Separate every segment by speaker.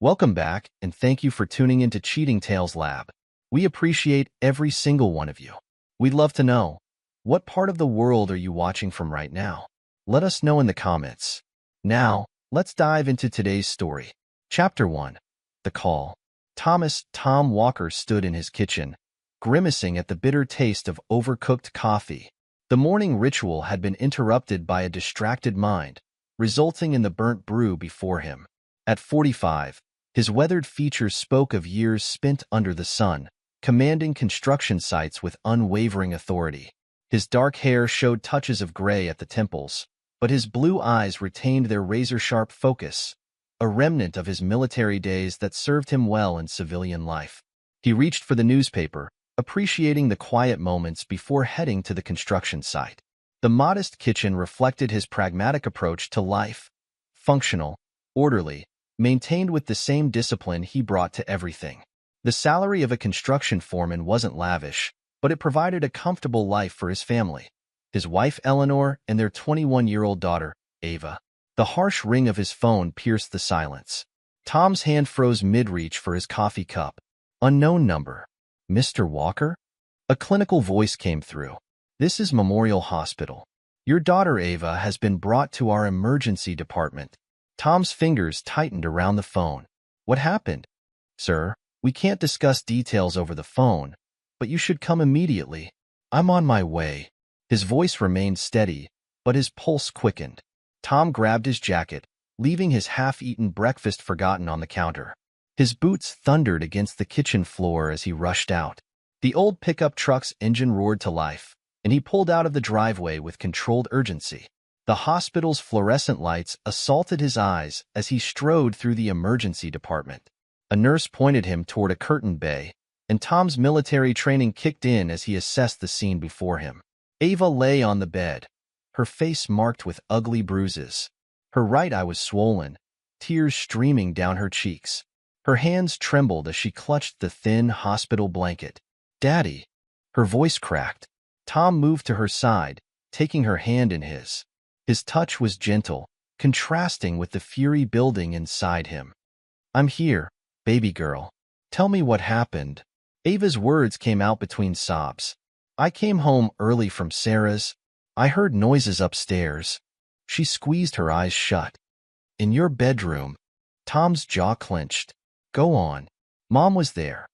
Speaker 1: Welcome back, and thank you for tuning into Cheating Tales Lab. We appreciate every single one of you. We'd love to know, what part of the world are you watching from right now? Let us know in the comments. Now, let's dive into today's story. Chapter 1. The Call. Tom Walker stood in his kitchen, grimacing at the bitter taste of overcooked coffee. The morning ritual had been interrupted by a distracted mind, resulting in the burnt brew before him. At 45, his weathered features spoke of years spent under the sun, commanding construction sites with unwavering authority. His dark hair showed touches of gray at the temples, but his blue eyes retained their razor-sharp focus, a remnant of his military days that served him well in civilian life. He reached for the newspaper, appreciating the quiet moments before heading to the construction site. The modest kitchen reflected his pragmatic approach to life, functional, orderly, maintained with the same discipline he brought to everything. The salary of a construction foreman wasn't lavish, but it provided a comfortable life for his family, his wife Eleanor and their 21-year-old daughter, Ava. The harsh ring of his phone pierced the silence. Tom's hand froze mid-reach for his coffee cup. Unknown number. Mr. Walker? A clinical voice came through. This is Memorial Hospital. Your daughter Ava has been brought to our emergency department. Tom's fingers tightened around the phone. What happened? Sir, we can't discuss details over the phone, but you should come immediately. I'm on my way. His voice remained steady, but his pulse quickened. Tom grabbed his jacket, leaving his half-eaten breakfast forgotten on the counter. His boots thundered against the kitchen floor as he rushed out. The old pickup truck's engine roared to life, and he pulled out of the driveway with controlled urgency. The hospital's fluorescent lights assaulted his eyes as he strode through the emergency department. A nurse pointed him toward a curtain bay, and Tom's military training kicked in as he assessed the scene before him. Ava lay on the bed, her face marked with ugly bruises. Her right eye was swollen, tears streaming down her cheeks. Her hands trembled as she clutched the thin hospital blanket. "Daddy!" Her voice cracked. Tom moved to her side, taking her hand in his. His touch was gentle, contrasting with the fury building inside him. "I'm here, baby girl. Tell me what happened." Ava's words came out between sobs. "I came home early from Sarah's. I heard noises upstairs." She squeezed her eyes shut. "In your bedroom." Tom's jaw clenched. "Go on." "Mom was there.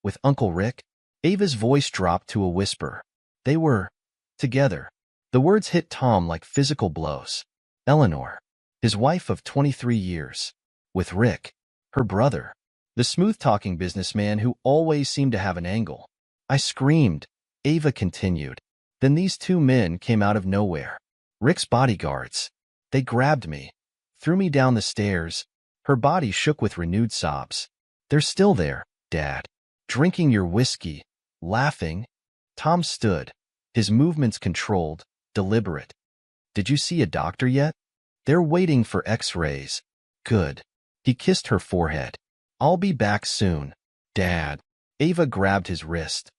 Speaker 1: With Uncle Rick." Ava's voice dropped to a whisper. "They were together." The words hit Tom like physical blows. Eleanor, his wife of 23 years. With Rick, her brother. The smooth-talking businessman who always seemed to have an angle. "I screamed," Ava continued. "Then these two men came out of nowhere. Rick's bodyguards. They grabbed me, threw me down the stairs." Her body shook with renewed sobs. "They're still there, Dad. Drinking your whiskey, laughing." Tom stood, his movements controlled, deliberate. "Did you see a doctor yet?" "They're waiting for X-rays." "Good." He kissed her forehead. "I'll be back soon, Dad." Ava grabbed his wrist.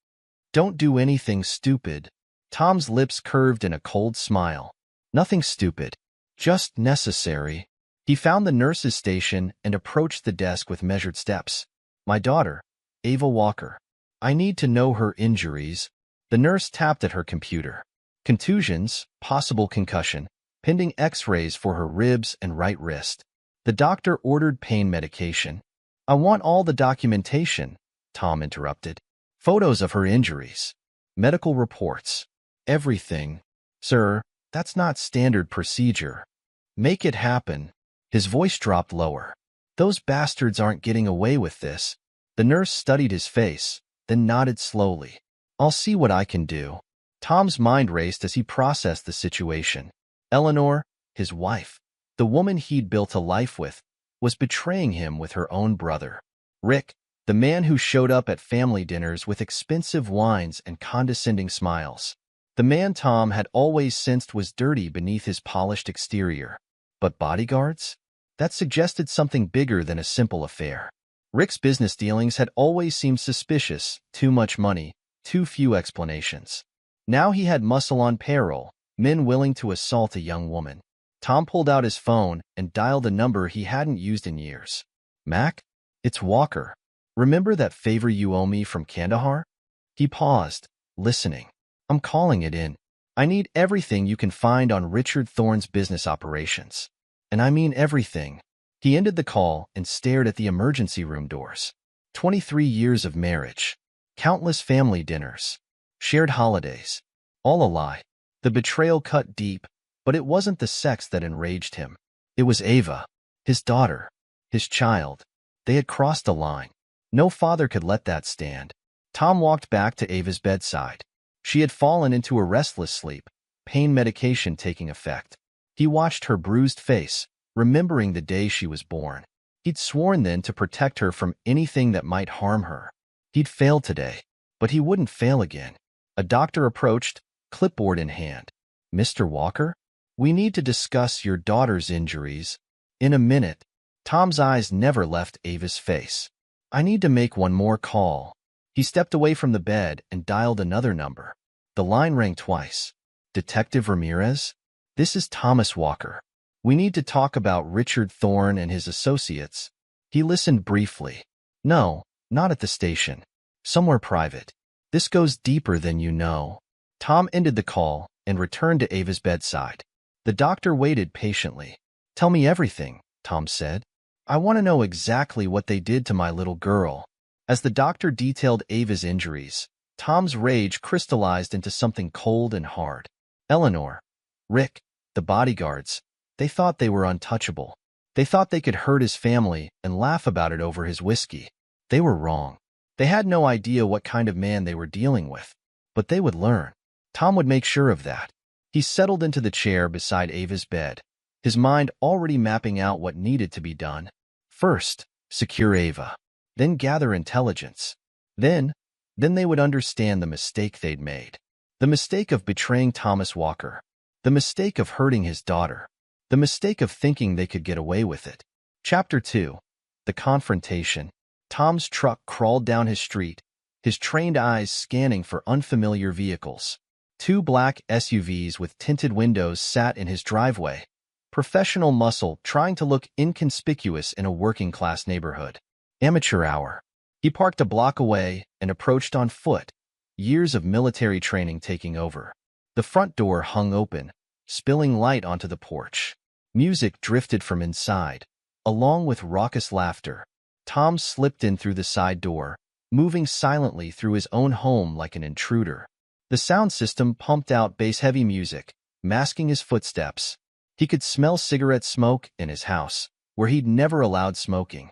Speaker 1: "Don't do anything stupid." Tom's lips curved in a cold smile. "Nothing stupid. Just necessary." He found the nurse's station and approached the desk with measured steps. "My daughter, Ava Walker. I need to know her injuries." The nurse tapped at her computer. "Contusions, possible concussion, pending X-rays for her ribs and right wrist." The doctor ordered pain medication. "I want all the documentation," Tom interrupted. "Photos of her injuries. Medical reports. Everything." "Sir, that's not standard procedure." "Make it happen." His voice dropped lower. "Those bastards aren't getting away with this." The nurse studied his face, then nodded slowly. "I'll see what I can do." Tom's mind raced as he processed the situation. Eleanor, his wife, the woman he'd built a life with, was betraying him with her own brother. Rick, the man who showed up at family dinners with expensive wines and condescending smiles. The man Tom had always sensed was dirty beneath his polished exterior. But bodyguards? That suggested something bigger than a simple affair. Rick's business dealings had always seemed suspicious, too much money, too few explanations. Now he had muscle on payroll, men willing to assault a young woman. Tom pulled out his phone and dialed a number he hadn't used in years. "Mac?" It's Walker. Remember that favor you owe me from Kandahar? He paused, listening. I'm calling it in. I need everything you can find on Richard Thorne's business operations. And I mean everything. He ended the call and stared at the emergency room doors. 23 years of marriage. Countless family dinners. Shared holidays. All a lie. The betrayal cut deep, but it wasn't the sex that enraged him. It was Ava, his daughter, his child. They had crossed a line. No father could let that stand. Tom walked back to Ava's bedside. She had fallen into a restless sleep, pain medication taking effect. He watched her bruised face, remembering the day she was born. He'd sworn then to protect her from anything that might harm her. He'd failed today, but he wouldn't fail again. A doctor approached, clipboard in hand. Mr. Walker? We need to discuss your daughter's injuries. In a minute. Tom's eyes never left Ava's face. I need to make one more call. He stepped away from the bed and dialed another number. The line rang twice. Detective Ramirez? This is Thomas Walker. We need to talk about Richard Thorne and his associates. He listened briefly. No, not at the station. Somewhere private. This goes deeper than you know. Tom ended the call and returned to Ava's bedside. The doctor waited patiently. Tell me everything, Tom said. I want to know exactly what they did to my little girl. As the doctor detailed Ava's injuries, Tom's rage crystallized into something cold and hard. Eleanor, Rick, the bodyguards, they thought they were untouchable. They thought they could hurt his family and laugh about it over his whiskey. They were wrong. They had no idea what kind of man they were dealing with. But they would learn. Tom would make sure of that. He settled into the chair beside Ava's bed, his mind already mapping out what needed to be done. First, secure Ava. Then gather intelligence. Then they would understand the mistake they'd made. The mistake of betraying Thomas Walker. The mistake of hurting his daughter. The mistake of thinking they could get away with it. Chapter 2. The Confrontation. Tom's truck crawled down his street, his trained eyes scanning for unfamiliar vehicles. 2 black SUVs with tinted windows sat in his driveway. Professional muscle trying to look inconspicuous in a working-class neighborhood. Amateur hour. He parked a block away and approached on foot, years of military training taking over. The front door hung open, spilling light onto the porch. Music drifted from inside, along with raucous laughter. Tom slipped in through the side door, moving silently through his own home like an intruder. The sound system pumped out bass-heavy music, masking his footsteps. He could smell cigarette smoke in his house, where he'd never allowed smoking.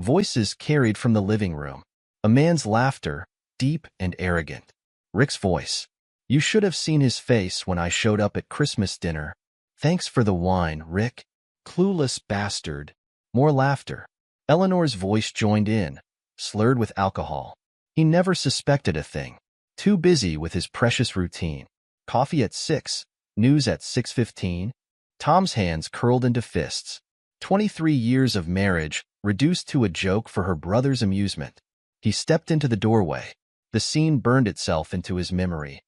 Speaker 1: Voices carried from the living room. A man's laughter, deep and arrogant. Rick's voice. You should have seen his face when I showed up at Christmas dinner. Thanks for the wine, Rick. Clueless bastard. More laughter. Eleanor's voice joined in, slurred with alcohol. He never suspected a thing. Too busy with his precious routine. Coffee at 6, news at 6:15. Tom's hands curled into fists. 23 years of marriage reduced to a joke for her brother's amusement. He stepped into the doorway. The scene burned itself into his memory.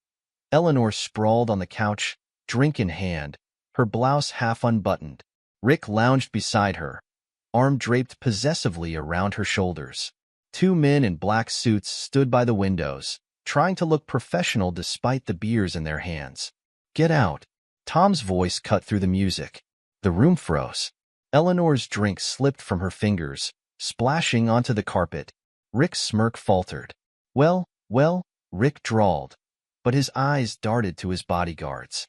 Speaker 1: Eleanor sprawled on the couch, drink in hand, her blouse half unbuttoned. Rick lounged beside her, arm draped possessively around her shoulders. 2 men in black suits stood by the windows, trying to look professional despite the beers in their hands. Get out. Tom's voice cut through the music. The room froze. Eleanor's drink slipped from her fingers, splashing onto the carpet. Rick's smirk faltered. Well, Rick drawled, but his eyes darted to his bodyguards.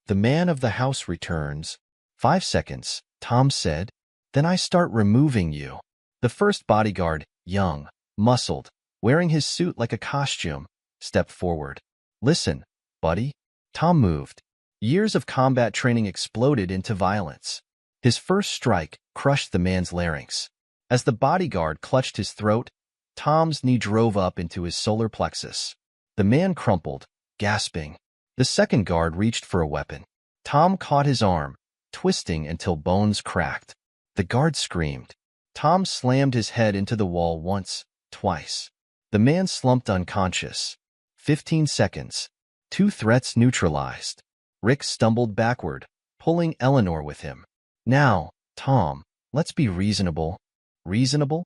Speaker 1: The man of the house returns. 5 seconds, Tom said. Then I start removing you. The first bodyguard, young, muscled, wearing his suit like a costume, stepped forward. Listen, buddy. Tom moved. Years of combat training exploded into violence. His first strike crushed the man's larynx. As the bodyguard clutched his throat, Tom's knee drove up into his solar plexus. The man crumpled, gasping. The second guard reached for a weapon. Tom caught his arm, twisting until bones cracked. The guard screamed. Tom slammed his head into the wall once, twice. The man slumped unconscious. 15 seconds. 2 threats neutralized. Rick stumbled backward, pulling Eleanor with him. Now, Tom, let's be reasonable. Reasonable?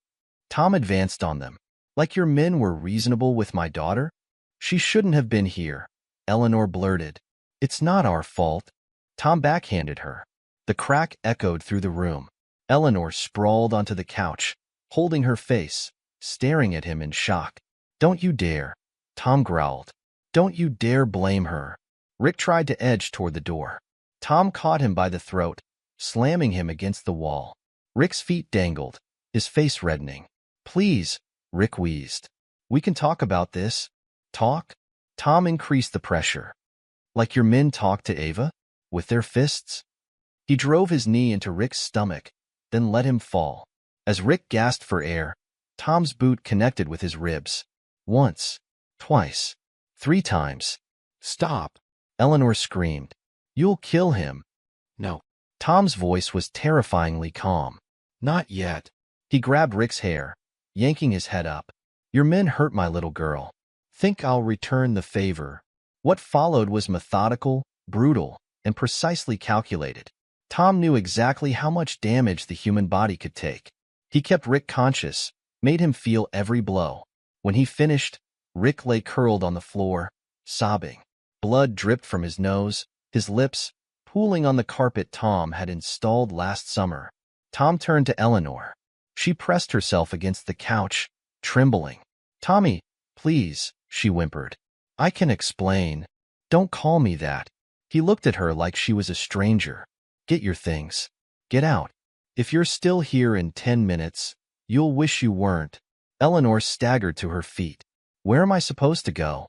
Speaker 1: Tom advanced on them. Like your men were reasonable with my daughter? She shouldn't have been here, Eleanor blurted. It's not our fault. Tom backhanded her. The crack echoed through the room. Eleanor sprawled onto the couch, holding her face, staring at him in shock. Don't you dare, Tom growled. Don't you dare blame her. Rick tried to edge toward the door. Tom caught him by the throat, slamming him against the wall. Rick's feet dangled, his face reddening. Please, Rick wheezed. We can talk about this. Talk? Tom increased the pressure. Like your men talk to Ava? With their fists? He drove his knee into Rick's stomach, then let him fall. As Rick gasped for air, Tom's boot connected with his ribs. Once, twice, 3 times. Stop, Eleanor screamed. You'll kill him. No. Tom's voice was terrifyingly calm. Not yet. He grabbed Rick's hair, yanking his head up. Your men hurt my little girl. Think I'll return the favor. What followed was methodical, brutal, and precisely calculated. Tom knew exactly how much damage the human body could take. He kept Rick conscious, made him feel every blow. When he finished, Rick lay curled on the floor, sobbing. Blood dripped from his nose, his lips pooling on the carpet Tom had installed last summer. Tom turned to Eleanor. She pressed herself against the couch, trembling. Tommy, please, she whimpered. I can explain. Don't call me that. He looked at her like she was a stranger. Get your things. Get out. If you're still here in 10 minutes, you'll wish you weren't. Eleanor staggered to her feet. Where am I supposed to go?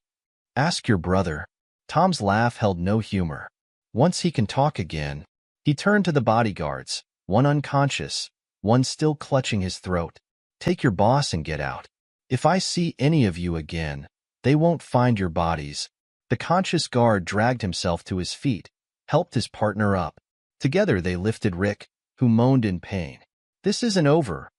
Speaker 1: Ask your brother. Tom's laugh held no humor. Once he can talk again. He turned to the bodyguards, one unconscious, one still clutching his throat. Take your boss and get out. If I see any of you again, they won't find your bodies. The conscious guard dragged himself to his feet, helped his partner up. Together they lifted Rick, who moaned in pain. This isn't over,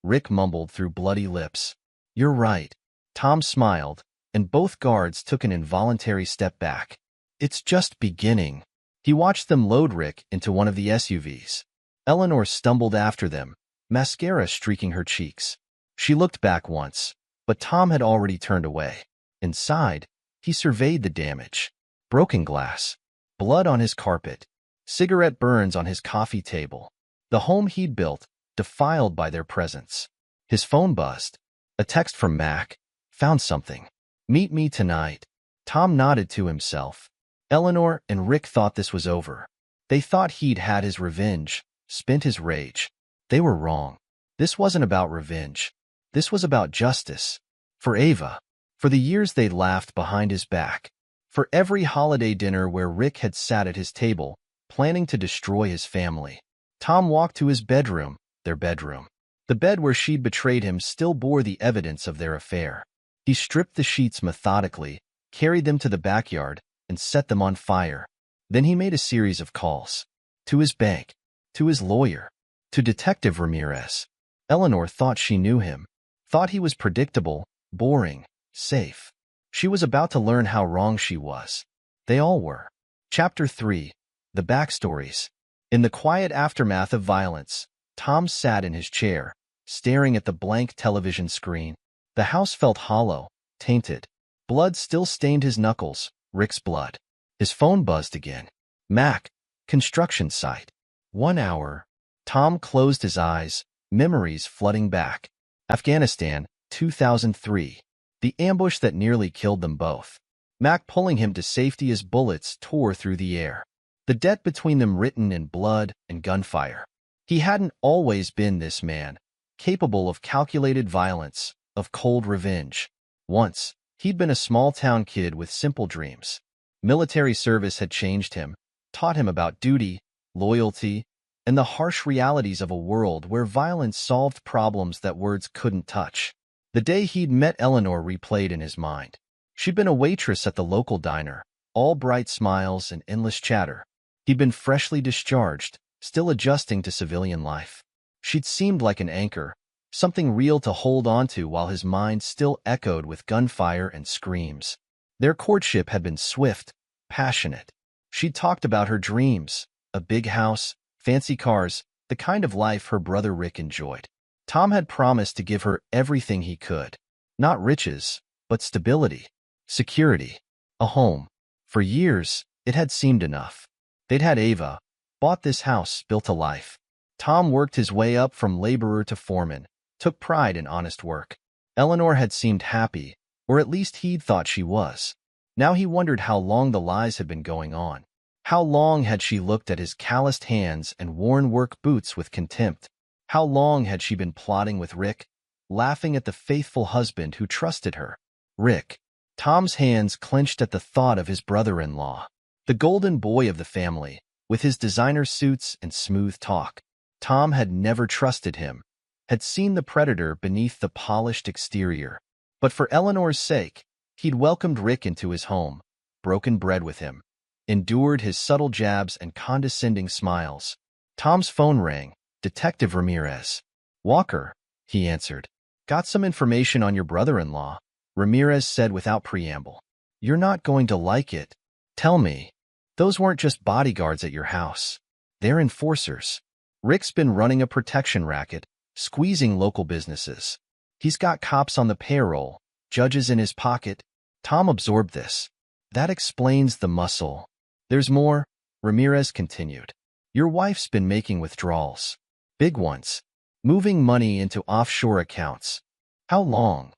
Speaker 1: Rick mumbled through bloody lips. You're right. Tom smiled, and both guards took an involuntary step back. It's just beginning. He watched them load Rick into one of the SUVs. Eleanor stumbled after them, mascara streaking her cheeks. She looked back once, but Tom had already turned away. Inside, he surveyed the damage. Broken glass, blood on his carpet, cigarette burns on his coffee table. The home he'd built, defiled by their presence. His phone buzzed. A text from Mac. Found something. Meet me tonight. Tom nodded to himself. Eleanor and Rick thought this was over. They thought he'd had his revenge, spent his rage. They were wrong. This wasn't about revenge. This was about justice. For Ava. For the years they'd laughed behind his back. For every holiday dinner where Rick had sat at his table, planning to destroy his family. Tom walked to his bedroom, their bedroom. The bed where she'd betrayed him still bore the evidence of their affair. He stripped the sheets methodically, carried them to the backyard, and set them on fire. Then he made a series of calls. To his bank. To his lawyer. To Detective Ramirez. Eleanor thought she knew him. Thought he was predictable, boring, safe. She was about to learn how wrong she was. They all were. Chapter 3. The Backstories. In the quiet aftermath of violence, Tom sat in his chair, staring at the blank television screen. The house felt hollow, tainted. Blood still stained his knuckles, Rick's blood. His phone buzzed again. Mac, construction site. 1 hour. Tom closed his eyes, memories flooding back. Afghanistan, 2003. The ambush that nearly killed them both. Mac pulling him to safety as bullets tore through the air. The debt between them written in blood and gunfire. He hadn't always been this man, capable of calculated violence, of cold revenge. Once, he'd been a small-town kid with simple dreams. Military service had changed him, taught him about duty, loyalty, and the harsh realities of a world where violence solved problems that words couldn't touch. The day he'd met Eleanor replayed in his mind. She'd been a waitress at the local diner, all bright smiles and endless chatter. He'd been freshly discharged, still adjusting to civilian life. She'd seemed like an anchor, something real to hold on to while his mind still echoed with gunfire and screams. Their courtship had been swift, passionate. She'd talked about her dreams, a big house, fancy cars, the kind of life her brother Rick enjoyed. Tom had promised to give her everything he could. Not riches, but stability, security, a home. For years, it had seemed enough. They'd had Ava, bought this house, built a life. Tom worked his way up from laborer to foreman, took pride in honest work. Eleanor had seemed happy, or at least he'd thought she was. Now he wondered how long the lies had been going on. How long had she looked at his calloused hands and worn work boots with contempt? How long had she been plotting with Rick, laughing at the faithful husband who trusted her? Rick. Tom's hands clenched at the thought of his brother-in-law, the golden boy of the family, with his designer suits and smooth talk. Tom had never trusted him, had seen the predator beneath the polished exterior. But for Eleanor's sake, he'd welcomed Rick into his home, broken bread with him, endured his subtle jabs and condescending smiles. Tom's phone rang. Detective Ramirez. Walker, he answered. Got some information on your brother-in-law, Ramirez said without preamble. You're not going to like it. Tell me. Those weren't just bodyguards at your house. They're enforcers. Rick's been running a protection racket, squeezing local businesses. He's got cops on the payroll, judges in his pocket. Tom absorbed this. That explains the muscle. There's more, Ramirez continued. Your wife's been making withdrawals. Big ones. Moving money into offshore accounts. How long?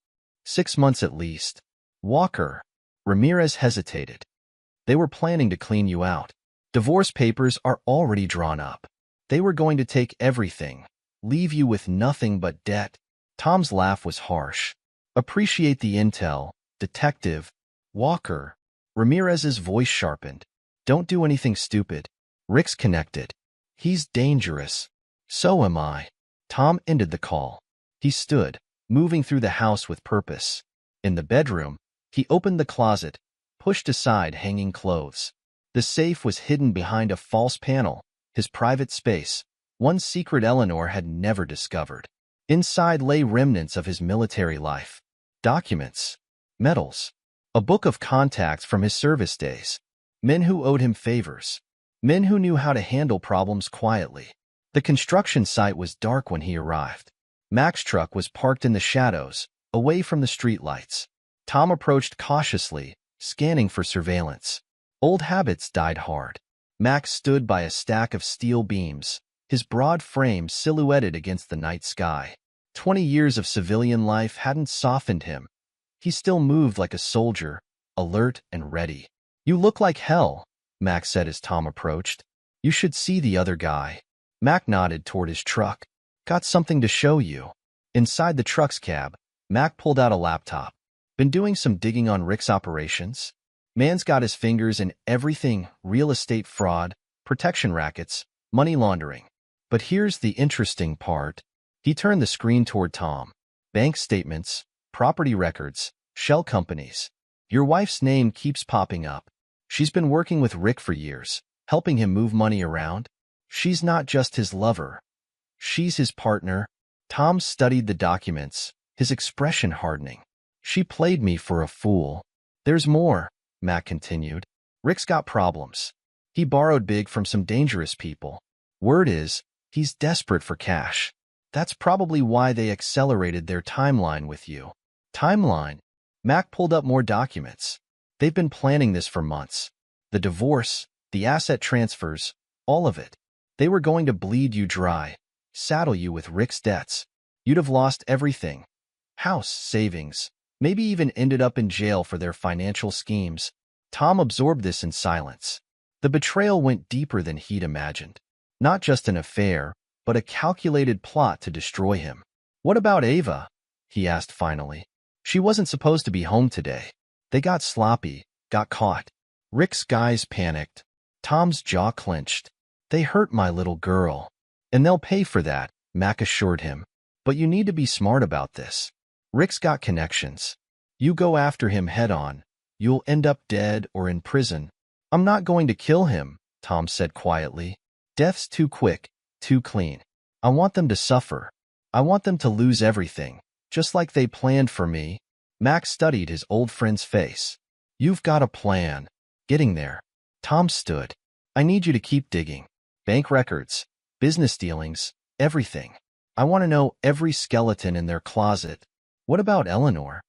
Speaker 1: 6 months at least. Walker. Ramirez hesitated. They were planning to clean you out. Divorce papers are already drawn up. They were going to take everything, leave you with nothing but debt. Tom's laugh was harsh. Appreciate the intel, Detective Walker. Ramirez's voice sharpened. Don't do anything stupid. Rick's connected. He's dangerous. So am I. Tom ended the call. He stood, moving through the house with purpose. In the bedroom, he opened the closet, pushed aside hanging clothes. The safe was hidden behind a false panel, his private space, one secret Eleanor had never discovered. Inside lay remnants of his military life. Documents, medals, a book of contacts from his service days. Men who owed him favors. Men who knew how to handle problems quietly. The construction site was dark when he arrived. Mac's truck was parked in the shadows, away from the streetlights. Tom approached cautiously, scanning for surveillance. Old habits died hard. Mac stood by a stack of steel beams, his broad frame silhouetted against the night sky. 20 years of civilian life hadn't softened him. He still moved like a soldier, alert and ready. You look like hell, Mac said as Tom approached. You should see the other guy. Mac nodded toward his truck. Got something to show you. Inside the truck's cab, Mac pulled out a laptop. Been doing some digging on Rick's operations? Man's got his fingers in everything: real estate fraud, protection rackets, money laundering. But here's the interesting part. He turned the screen toward Tom. Bank statements, property records, shell companies. Your wife's name keeps popping up. She's been working with Rick for years, helping him move money around. She's not just his lover. She's his partner. Tom studied the documents, his expression hardening. She played me for a fool. There's more, Mac continued. Rick's got problems. He borrowed big from some dangerous people. Word is, he's desperate for cash. That's probably why they accelerated their timeline with you. Timeline? Mac pulled up more documents. They've been planning this for months. The divorce, the asset transfers, all of it. They were going to bleed you dry, saddle you with Rick's debts. You'd have lost everything. House, savings, maybe even ended up in jail for their financial schemes. Tom absorbed this in silence. The betrayal went deeper than he'd imagined. Not just an affair, but a calculated plot to destroy him. What about Ava? He asked finally. She wasn't supposed to be home today. They got sloppy, got caught. Rick's guys panicked. Tom's jaw clenched. They hurt my little girl. And they'll pay for that, Mac assured him. But you need to be smart about this. Rick's got connections. You go after him head-on, you'll end up dead or in prison. I'm not going to kill him, Tom said quietly. Death's too quick, too clean. I want them to suffer. I want them to lose everything, just like they planned for me. Mac studied his old friend's face. You've got a plan. Getting there. Tom stood. I need you to keep digging. Bank records, business dealings, everything. I want to know every skeleton in their closet. What about Eleanor?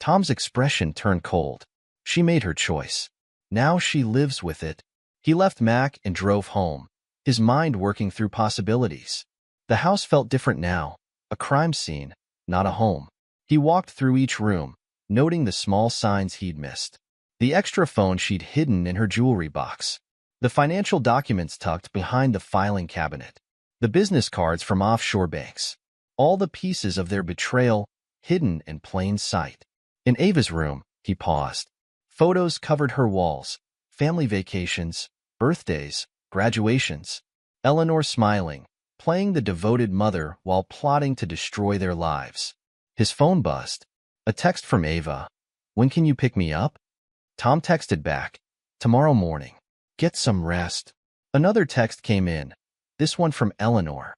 Speaker 1: Tom's expression turned cold. She made her choice. Now she lives with it. He left Mac and drove home, his mind working through possibilities. The house felt different now, a crime scene, not a home. He walked through each room, noting the small signs he'd missed. The extra phone she'd hidden in her jewelry box. The financial documents tucked behind the filing cabinet. The business cards from offshore banks. All the pieces of their betrayal hidden in plain sight. In Ava's room, he paused. Photos covered her walls. Family vacations, birthdays, graduations. Eleanor smiling, playing the devoted mother while plotting to destroy their lives. His phone buzzed. A text from Ava. When can you pick me up? Tom texted back. Tomorrow morning. Get some rest. Another text came in. This one from Eleanor.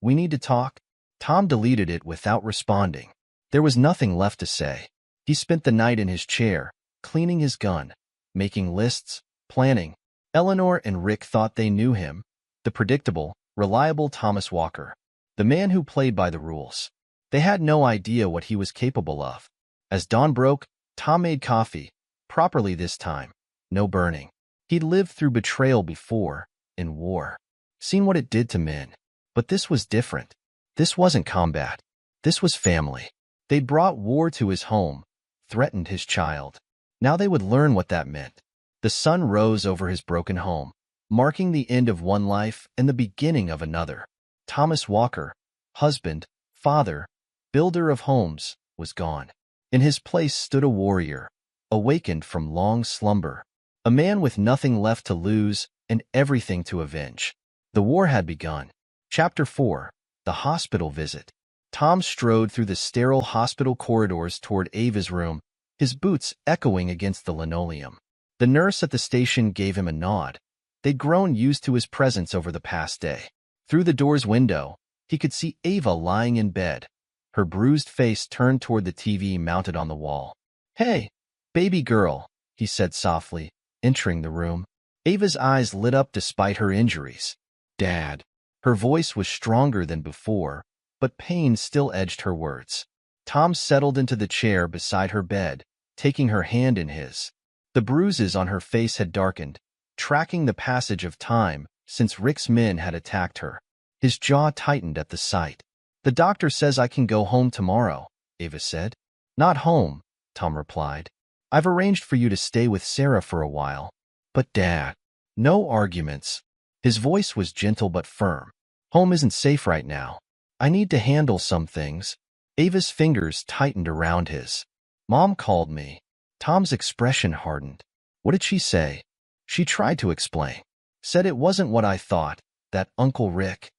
Speaker 1: We need to talk. Tom deleted it without responding. There was nothing left to say. He spent the night in his chair, cleaning his gun, making lists, planning. Eleanor and Rick thought they knew him, the predictable, reliable Thomas Walker, the man who played by the rules. They had no idea what he was capable of. As dawn broke, Tom made coffee, properly this time, no burning. He'd lived through betrayal before, in war, seen what it did to men. But this was different. This wasn't combat. This was family. They'd brought war to his home, threatened his child. Now they would learn what that meant. The sun rose over his broken home, marking the end of one life and the beginning of another. Thomas Walker, husband, father, builder of homes, was gone. In his place stood a warrior, awakened from long slumber, a man with nothing left to lose and everything to avenge. The war had begun. Chapter 4. The Hospital Visit. Tom strode through the sterile hospital corridors toward Ava's room, his boots echoing against the linoleum. The nurse at the station gave him a nod. They'd grown used to his presence over the past day. Through the door's window, he could see Ava lying in bed, her bruised face turned toward the TV mounted on the wall. Hey, baby girl, he said softly, entering the room. Ava's eyes lit up despite her injuries. Dad. Her voice was stronger than before, but pain still edged her words. Tom settled into the chair beside her bed, taking her hand in his. The bruises on her face had darkened, tracking the passage of time since Rick's men had attacked her. His jaw tightened at the sight. The doctor says I can go home tomorrow, Ava said. Not home, Tom replied. I've arranged for you to stay with Sarah for a while. But Dad. No arguments. His voice was gentle but firm. Home isn't safe right now. I need to handle some things. Ava's fingers tightened around his. Mom called me. Tom's expression hardened. What did she say? She tried to explain. Said it wasn't what I thought, that Uncle Rick.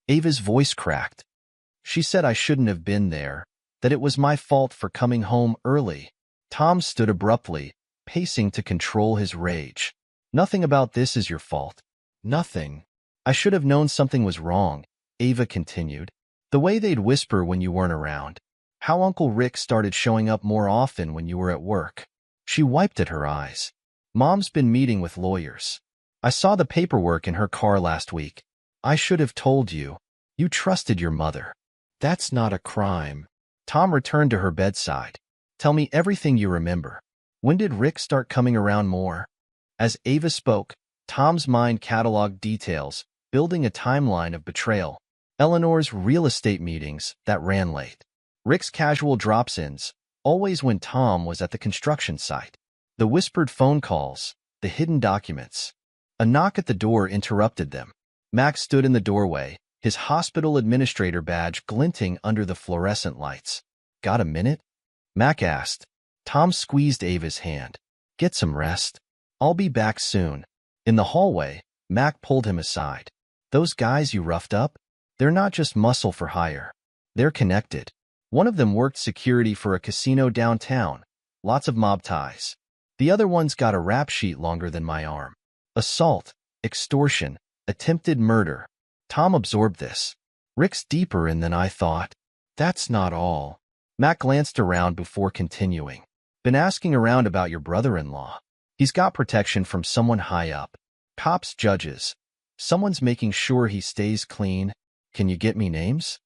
Speaker 1: Ava's voice cracked. She said I shouldn't have been there, that it was my fault for coming home early. Tom stood abruptly, pacing to control his rage. Nothing about this is your fault. Nothing. I should have known something was wrong, Ava continued. The way they'd whisper when you weren't around. How Uncle Rick started showing up more often when you were at work. She wiped at her eyes. Mom's been meeting with lawyers. I saw the paperwork in her car last week. I should have told you. You trusted your mother. That's not a crime. Tom returned to her bedside. Tell me everything you remember. When did Rick start coming around more? As Ava spoke, Tom's mind cataloged details, building a timeline of betrayal. Eleanor's real estate meetings that ran late. Rick's casual drop-ins, always when Tom was at the construction site. The whispered phone calls, the hidden documents. A knock at the door interrupted them. Max stood in the doorway, his hospital administrator badge glinting under the fluorescent lights. Got a minute? Mac asked. Tom squeezed Ava's hand. Get some rest. I'll be back soon. In the hallway, Mac pulled him aside. Those guys you roughed up? They're not just muscle for hire. They're connected. One of them worked security for a casino downtown. Lots of mob ties. The other one's got a rap sheet longer than my arm. Assault, extortion, attempted murder. Tom absorbed this. Rick's deeper in than I thought. That's not all. Mac glanced around before continuing. Been asking around about your brother-in-law. He's got protection from someone high up. Cops, judges. Someone's making sure he stays clean. Can you get me names?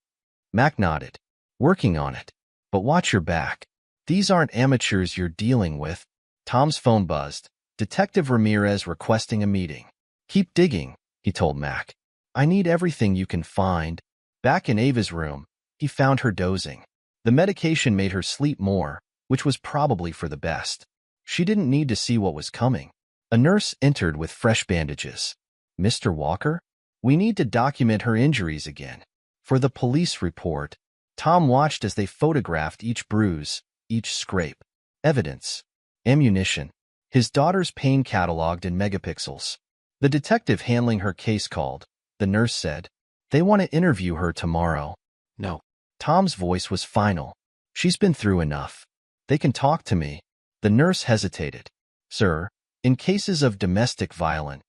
Speaker 1: Mac nodded. Working on it. But watch your back. These aren't amateurs you're dealing with. Tom's phone buzzed. Detective Ramirez requesting a meeting. Keep digging, he told Mac. I need everything you can find. Back in Ava's room, he found her dozing. The medication made her sleep more, which was probably for the best. She didn't need to see what was coming. A nurse entered with fresh bandages. Mr. Walker? We need to document her injuries again. For the police report, Tom watched as they photographed each bruise, each scrape. Evidence. Ammunition. His daughter's pain cataloged in megapixels. The detective handling her case called. The nurse said, they want to interview her tomorrow. No. Tom's voice was final. She's been through enough. They can talk to me. The nurse hesitated. Sir, in cases of domestic violence.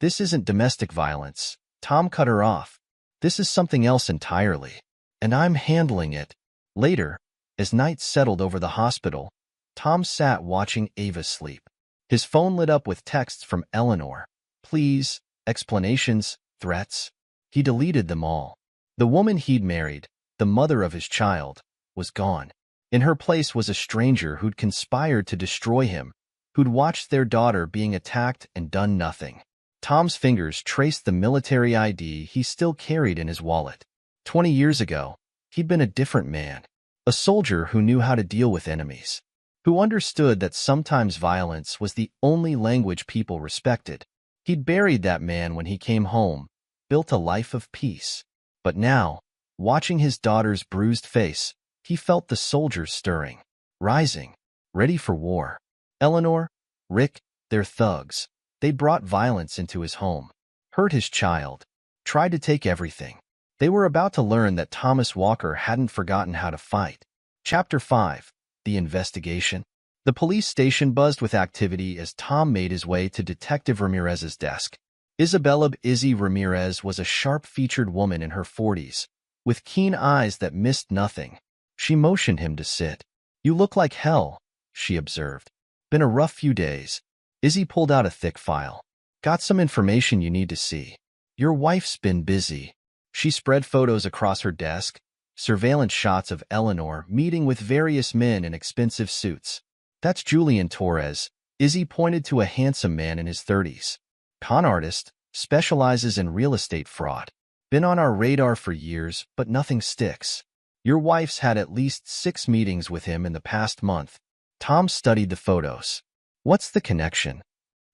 Speaker 1: This isn't domestic violence. Tom cut her off. This is something else entirely. And I'm handling it. Later, as night settled over the hospital, Tom sat watching Ava sleep. His phone lit up with texts from Eleanor. Please, explanations, threats. He deleted them all. The woman he'd married, the mother of his child, was gone. In her place was a stranger who'd conspired to destroy him, who'd watched their daughter being attacked and done nothing. Tom's fingers traced the military ID he still carried in his wallet. 20 years ago, he'd been a different man, a soldier who knew how to deal with enemies, who understood that sometimes violence was the only language people respected. He'd buried that man when he came home, built a life of peace. But now, watching his daughter's bruised face, he felt the soldiers stirring, rising, ready for war. Eleanor, Rick, they're thugs. They brought violence into his home, hurt his child, tried to take everything. They were about to learn that Thomas Walker hadn't forgotten how to fight. Chapter 5. The Investigation. The police station buzzed with activity as Tom made his way to Detective Ramirez's desk. Isabella Izzy Ramirez was a sharp-featured woman in her 40s, with keen eyes that missed nothing. She motioned him to sit. You look like hell, she observed. Been a rough few days. Izzy pulled out a thick file. Got some information you need to see. Your wife's been busy. She spread photos across her desk, surveillance shots of Eleanor meeting with various men in expensive suits. That's Julian Torres. Izzy pointed to a handsome man in his 30s. Con artist, specializes in real estate fraud. Been on our radar for years, but nothing sticks. Your wife's had at least 6 meetings with him in the past month. Tom studied the photos. What's the connection?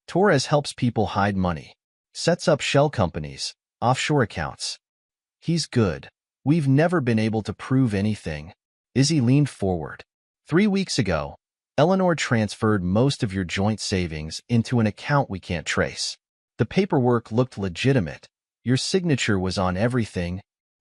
Speaker 1: Torres helps people hide money, sets up shell companies, offshore accounts. He's good. We've never been able to prove anything. Izzy leaned forward. 3 weeks ago, Eleanor transferred most of your joint savings into an account we can't trace. The paperwork looked legitimate. Your signature was on everything.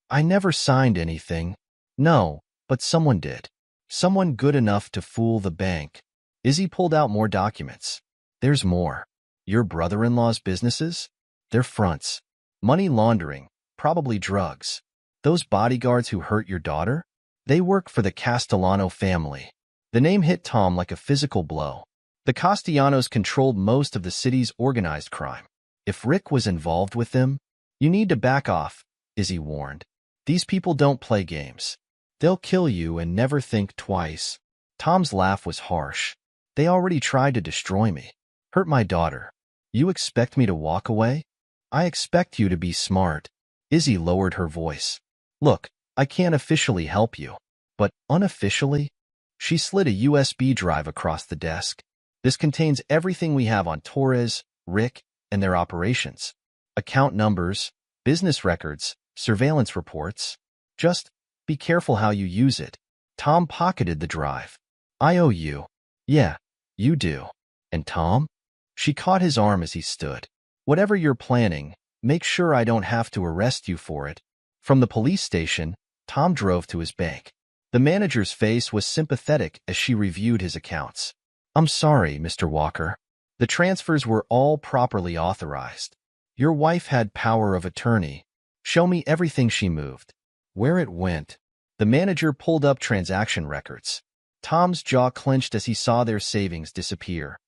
Speaker 1: I never signed anything. No, but someone did. Someone good enough to fool the bank. Izzy pulled out more documents. There's more. Your brother-in-law's businesses? They're fronts. Money laundering, probably drugs. Those bodyguards who hurt your daughter? They work for the Castellano family. The name hit Tom like a physical blow. The Castellanos controlled most of the city's organized crime. If Rick was involved with them, you need to back off, Izzy warned. These people don't play games. They'll kill you and never think twice. Tom's laugh was harsh. They already tried to destroy me. Hurt my daughter. You expect me to walk away? I expect you to be smart. Izzy lowered her voice. Look, I can't officially help you. But unofficially? She slid a USB drive across the desk. This contains everything we have on Torres, Rick, and their operations. Account numbers, business records, surveillance reports. Just be careful how you use it. Tom pocketed the drive. I owe you. Yeah, you do. And Tom? She caught his arm as he stood. Whatever you're planning, make sure I don't have to arrest you for it. From the police station, Tom drove to his bank. The manager's face was sympathetic as she reviewed his accounts. I'm sorry, Mr. Walker. The transfers were all properly authorized. Your wife had power of attorney. Show me everything she moved. Where it went. The manager pulled up transaction records. Tom's jaw clenched as he saw their savings disappear.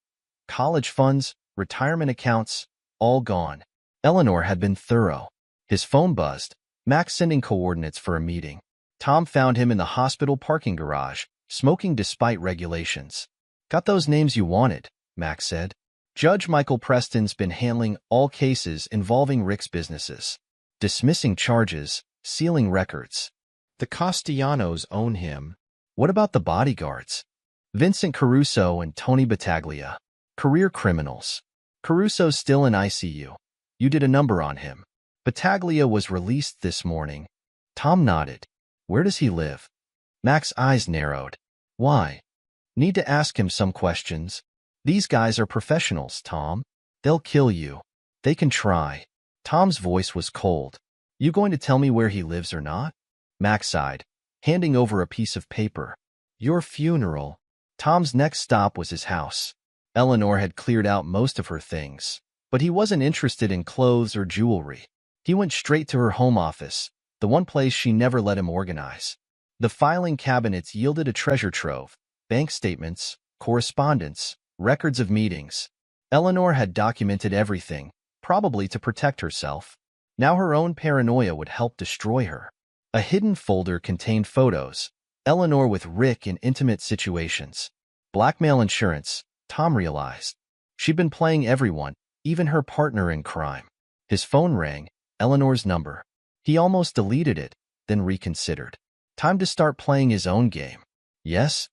Speaker 1: College funds, retirement accounts, all gone. Eleanor had been thorough. His phone buzzed. Max sending coordinates for a meeting. Tom found him in the hospital parking garage, smoking despite regulations. Got those names you wanted, Max said. Judge Michael Preston's been handling all cases involving Rick's businesses, dismissing charges, sealing records. The Castellanos own him. What about the bodyguards? Vincent Caruso and Tony Battaglia. Career criminals. Caruso's still in ICU. You did a number on him. Battaglia was released this morning. Tom nodded. Where does he live? Mac's eyes narrowed. Why? Need to ask him some questions. These guys are professionals, Tom. They'll kill you. They can try. Tom's voice was cold. You going to tell me where he lives or not? Mac sighed, handing over a piece of paper. Your funeral. Tom's next stop was his house. Eleanor had cleared out most of her things, but he wasn't interested in clothes or jewelry. He went straight to her home office, the one place she never let him organize. The filing cabinets yielded a treasure trove, bank statements, correspondence, records of meetings. Eleanor had documented everything, probably to protect herself. Now her own paranoia would help destroy her. A hidden folder contained photos, Eleanor with Rick in intimate situations. Blackmail insurance, Tom realized. She'd been playing everyone, even her partner in crime. His phone rang, Eleanor's number. He almost deleted it, then reconsidered. Time to start playing his own game. Yes?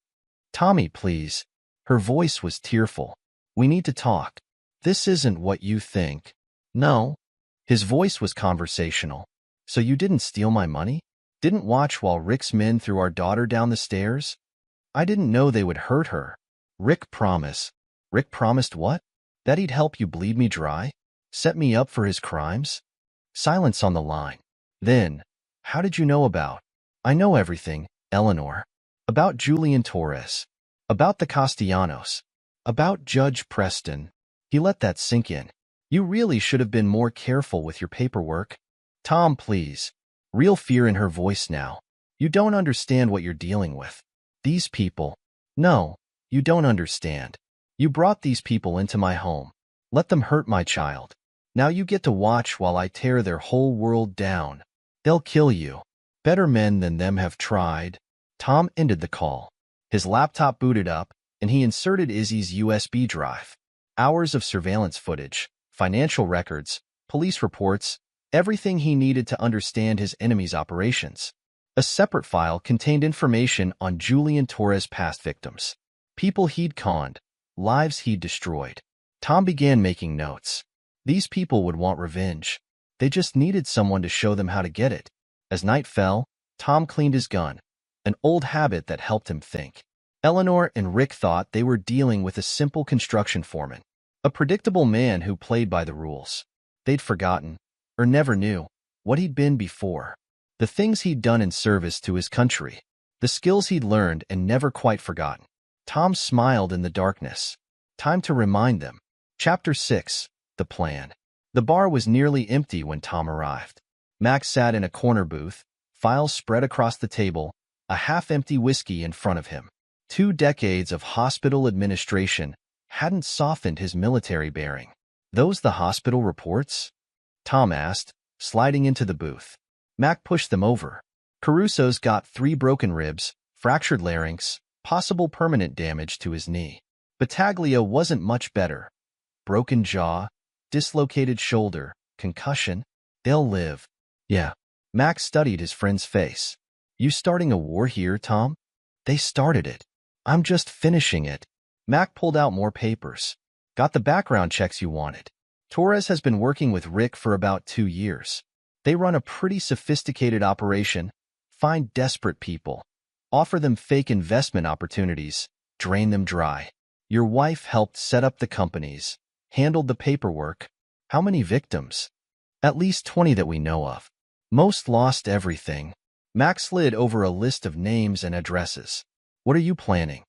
Speaker 1: Tommy, please. Her voice was tearful. We need to talk. This isn't what you think. No. His voice was conversational. So you didn't steal my money? Didn't watch while Rick's men threw our daughter down the stairs? I didn't know they would hurt her. Rick promised. Rick promised what? That he'd help you bleed me dry? Set me up for his crimes? Silence on the line. Then, how did you know about? I know everything, Eleanor. About Julian Torres. About the Castellanos. About Judge Preston. He let that sink in. You really should have been more careful with your paperwork. Tom, please. Real fear in her voice now. You don't understand what you're dealing with. These people. No, you don't understand. You brought these people into my home. Let them hurt my child. Now you get to watch while I tear their whole world down. They'll kill you. Better men than them have tried. Tom ended the call. His laptop booted up, and he inserted Izzy's USB drive. Hours of surveillance footage, financial records, police reports, everything he needed to understand his enemy's operations. A separate file contained information on Julian Torres' past victims. People he'd conned, lives he'd destroyed. Tom began making notes. These people would want revenge. They just needed someone to show them how to get it. As night fell, Tom cleaned his gun, an old habit that helped him think. Eleanor and Rick thought they were dealing with a simple construction foreman, a predictable man who played by the rules. They'd forgotten, or never knew, what he'd been before. The things he'd done in service to his country. The skills he'd learned and never quite forgotten. Tom smiled in the darkness. Time to remind them. Chapter 6. The Plan. The bar was nearly empty when Tom arrived. Max sat in a corner booth, files spread across the table, a half-empty whiskey in front of him. 2 decades of hospital administration hadn't softened his military bearing. Those the hospital reports? Tom asked, sliding into the booth. Mac pushed them over. Caruso's got 3 broken ribs, fractured larynx, possible permanent damage to his knee. Battaglia wasn't much better. Broken jaw, dislocated shoulder, concussion. They'll live. Yeah. Max studied his friend's face. You starting a war here, Tom? They started it. I'm just finishing it. Mac pulled out more papers. Got the background checks you wanted. Torres has been working with Rick for about 2 years. They run a pretty sophisticated operation, find desperate people, offer them fake investment opportunities, drain them dry. Your wife helped set up the companies, handled the paperwork. How many victims? At least 20 that we know of. Most lost everything. Max slid over a list of names and addresses. What are you planning?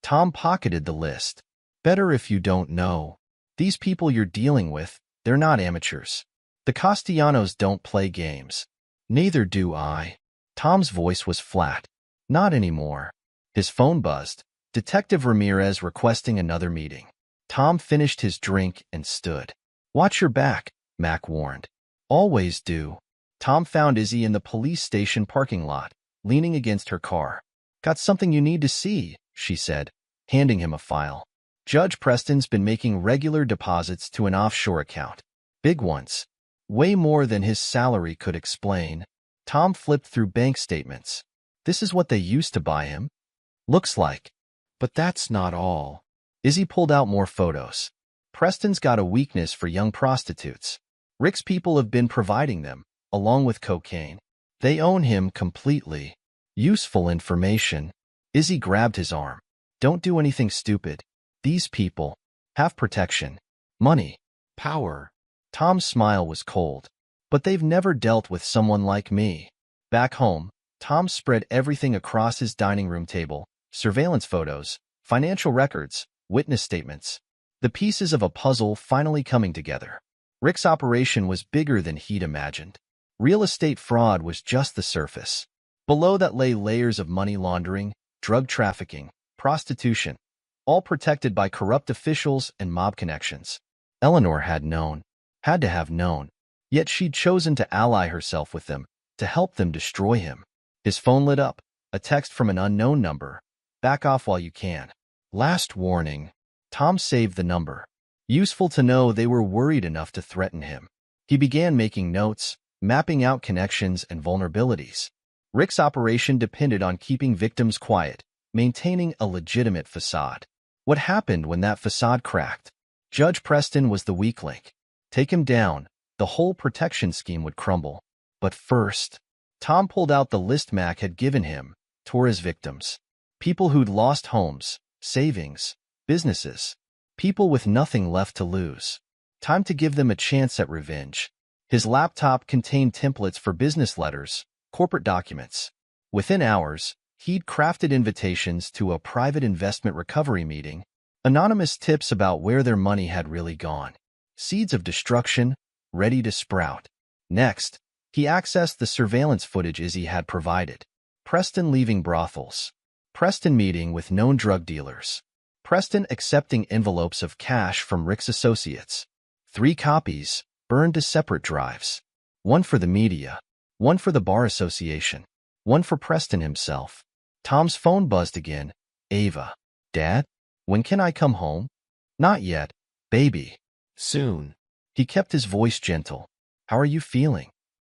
Speaker 1: Tom pocketed the list. Better if you don't know. These people you're dealing with, they're not amateurs. The Castellanos don't play games. Neither do I. Tom's voice was flat. Not anymore. His phone buzzed. Detective Ramirez requesting another meeting. Tom finished his drink and stood. Watch your back, Mac warned. Always do. Tom found Izzy in the police station parking lot. leaning against her car. "Got something you need to see," she said, handing him a file. Judge Preston's been making regular deposits to an offshore account. Big ones. Way more than his salary could explain. Tom flipped through bank statements. This is what they used to buy him? Looks like. But that's not all. Izzy pulled out more photos. Preston's got a weakness for young prostitutes. Rick's people have been providing them, along with cocaine. They own him completely. Useful information. Izzy grabbed his arm. Don't do anything stupid. These people have protection, money, power. Tom's smile was cold. But they've never dealt with someone like me. Back home, Tom spread everything across his dining room table: surveillance photos, financial records, witness statements. The pieces of a puzzle finally coming together. Rick's operation was bigger than he'd imagined. Real estate fraud was just the surface. Below that lay layers of money laundering, drug trafficking, prostitution, all protected by corrupt officials and mob connections. Eleanor had to have known. Yet she'd chosen to ally herself with them, to help them destroy him. His phone lit up, a text from an unknown number. "Back off while you can. Last warning." Tom saved the number. Useful to know they were worried enough to threaten him. He began making notes, mapping out connections and vulnerabilities. Rick's operation depended on keeping victims quiet, maintaining a legitimate facade. What happened when that facade cracked? Judge Preston was the weak link. Take him down, the whole protection scheme would crumble. But first, Tom pulled out the list Mac had given him: Torres victims. People who'd lost homes, savings, businesses. People with nothing left to lose. Time to give them a chance at revenge. His laptop contained templates for business letters, corporate documents. Within hours, he'd crafted invitations to a private investment recovery meeting, anonymous tips about where their money had really gone. Seeds of destruction, ready to sprout. Next, he accessed the surveillance footage Izzy had provided. Preston leaving brothels. Preston meeting with known drug dealers. Preston accepting envelopes of cash from Rick's associates. 3 copies, burned to separate drives. One for the media, one for the bar association, one for Preston himself. Tom's phone buzzed again. "Ava. Dad? When can I come home?" "Not yet, baby. Soon." He kept his voice gentle. "How are you feeling?"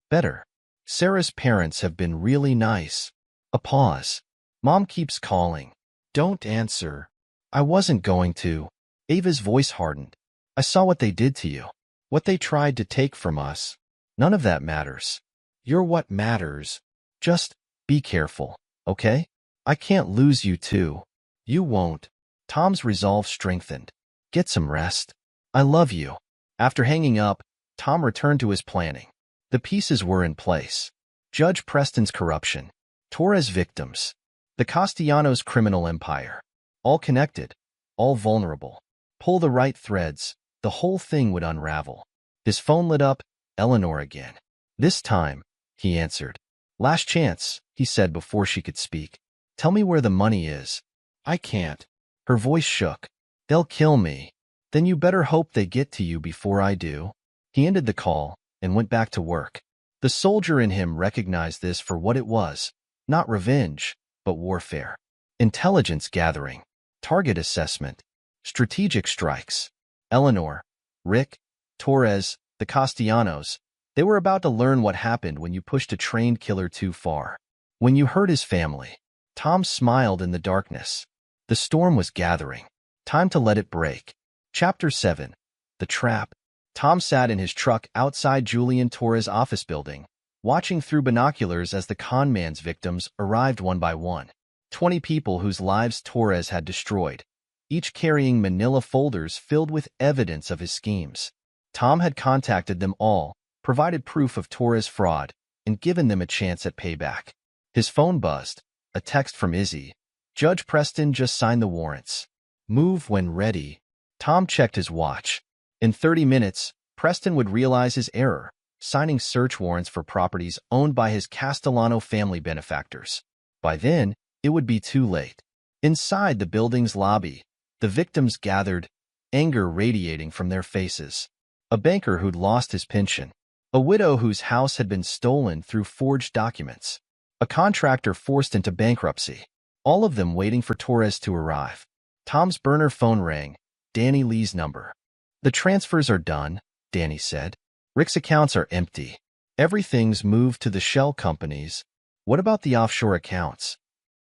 Speaker 1: "Better. Sarah's parents have been really nice." A pause. "Mom keeps calling." "Don't answer." "I wasn't going to." Ava's voice hardened. "I saw what they did to you. What they tried to take from us. None of that matters. You're what matters. Just be careful, okay? I can't lose you too." "You won't." Tom's resolve strengthened. "Get some rest. I love you." After hanging up, Tom returned to his planning. The pieces were in place. Judge Preston's corruption. Torres victims. The Castellanos criminal empire. All connected, all vulnerable. Pull the right threads, the whole thing would unravel. His phone lit up. Eleanor again. "This time," he answered. "Last chance," he said before she could speak. "Tell me where the money is." "I can't." Her voice shook. "They'll kill me." "Then you better hope they get to you before I do." He ended the call and went back to work. The soldier in him recognized this for what it was: not revenge, but warfare. Intelligence gathering, target assessment, strategic strikes. Eleanor, Rick, Torres, the Castellanos, they were about to learn what happened when you pushed a trained killer too far. When you hurt his family. Tom smiled in the darkness. The storm was gathering. Time to let it break. Chapter 7. The Trap. Tom sat in his truck outside Julian Torres' office building, watching through binoculars as the con man's victims arrived one by one. 20 people whose lives Torres had destroyed, each carrying manila folders filled with evidence of his schemes. Tom had contacted them all, provided proof of Torres' fraud, and given them a chance at payback. His phone buzzed. A text from Izzy. "Judge Preston just signed the warrants. Move when ready." Tom checked his watch. In 30 minutes, Preston would realize his error, signing search warrants for properties owned by his Castellano family benefactors. By then, it would be too late. Inside the building's lobby, the victims gathered, anger radiating from their faces. A banker who'd lost his pension. A widow whose house had been stolen through forged documents. A A contractor forced into bankruptcy. All of them waiting for Torres to arrive. Tom's burner phone rang. Danny Lee's number. The transfers are done, Danny said. Rick's accounts are empty. Everything's moved to the shell companies. What about the offshore accounts?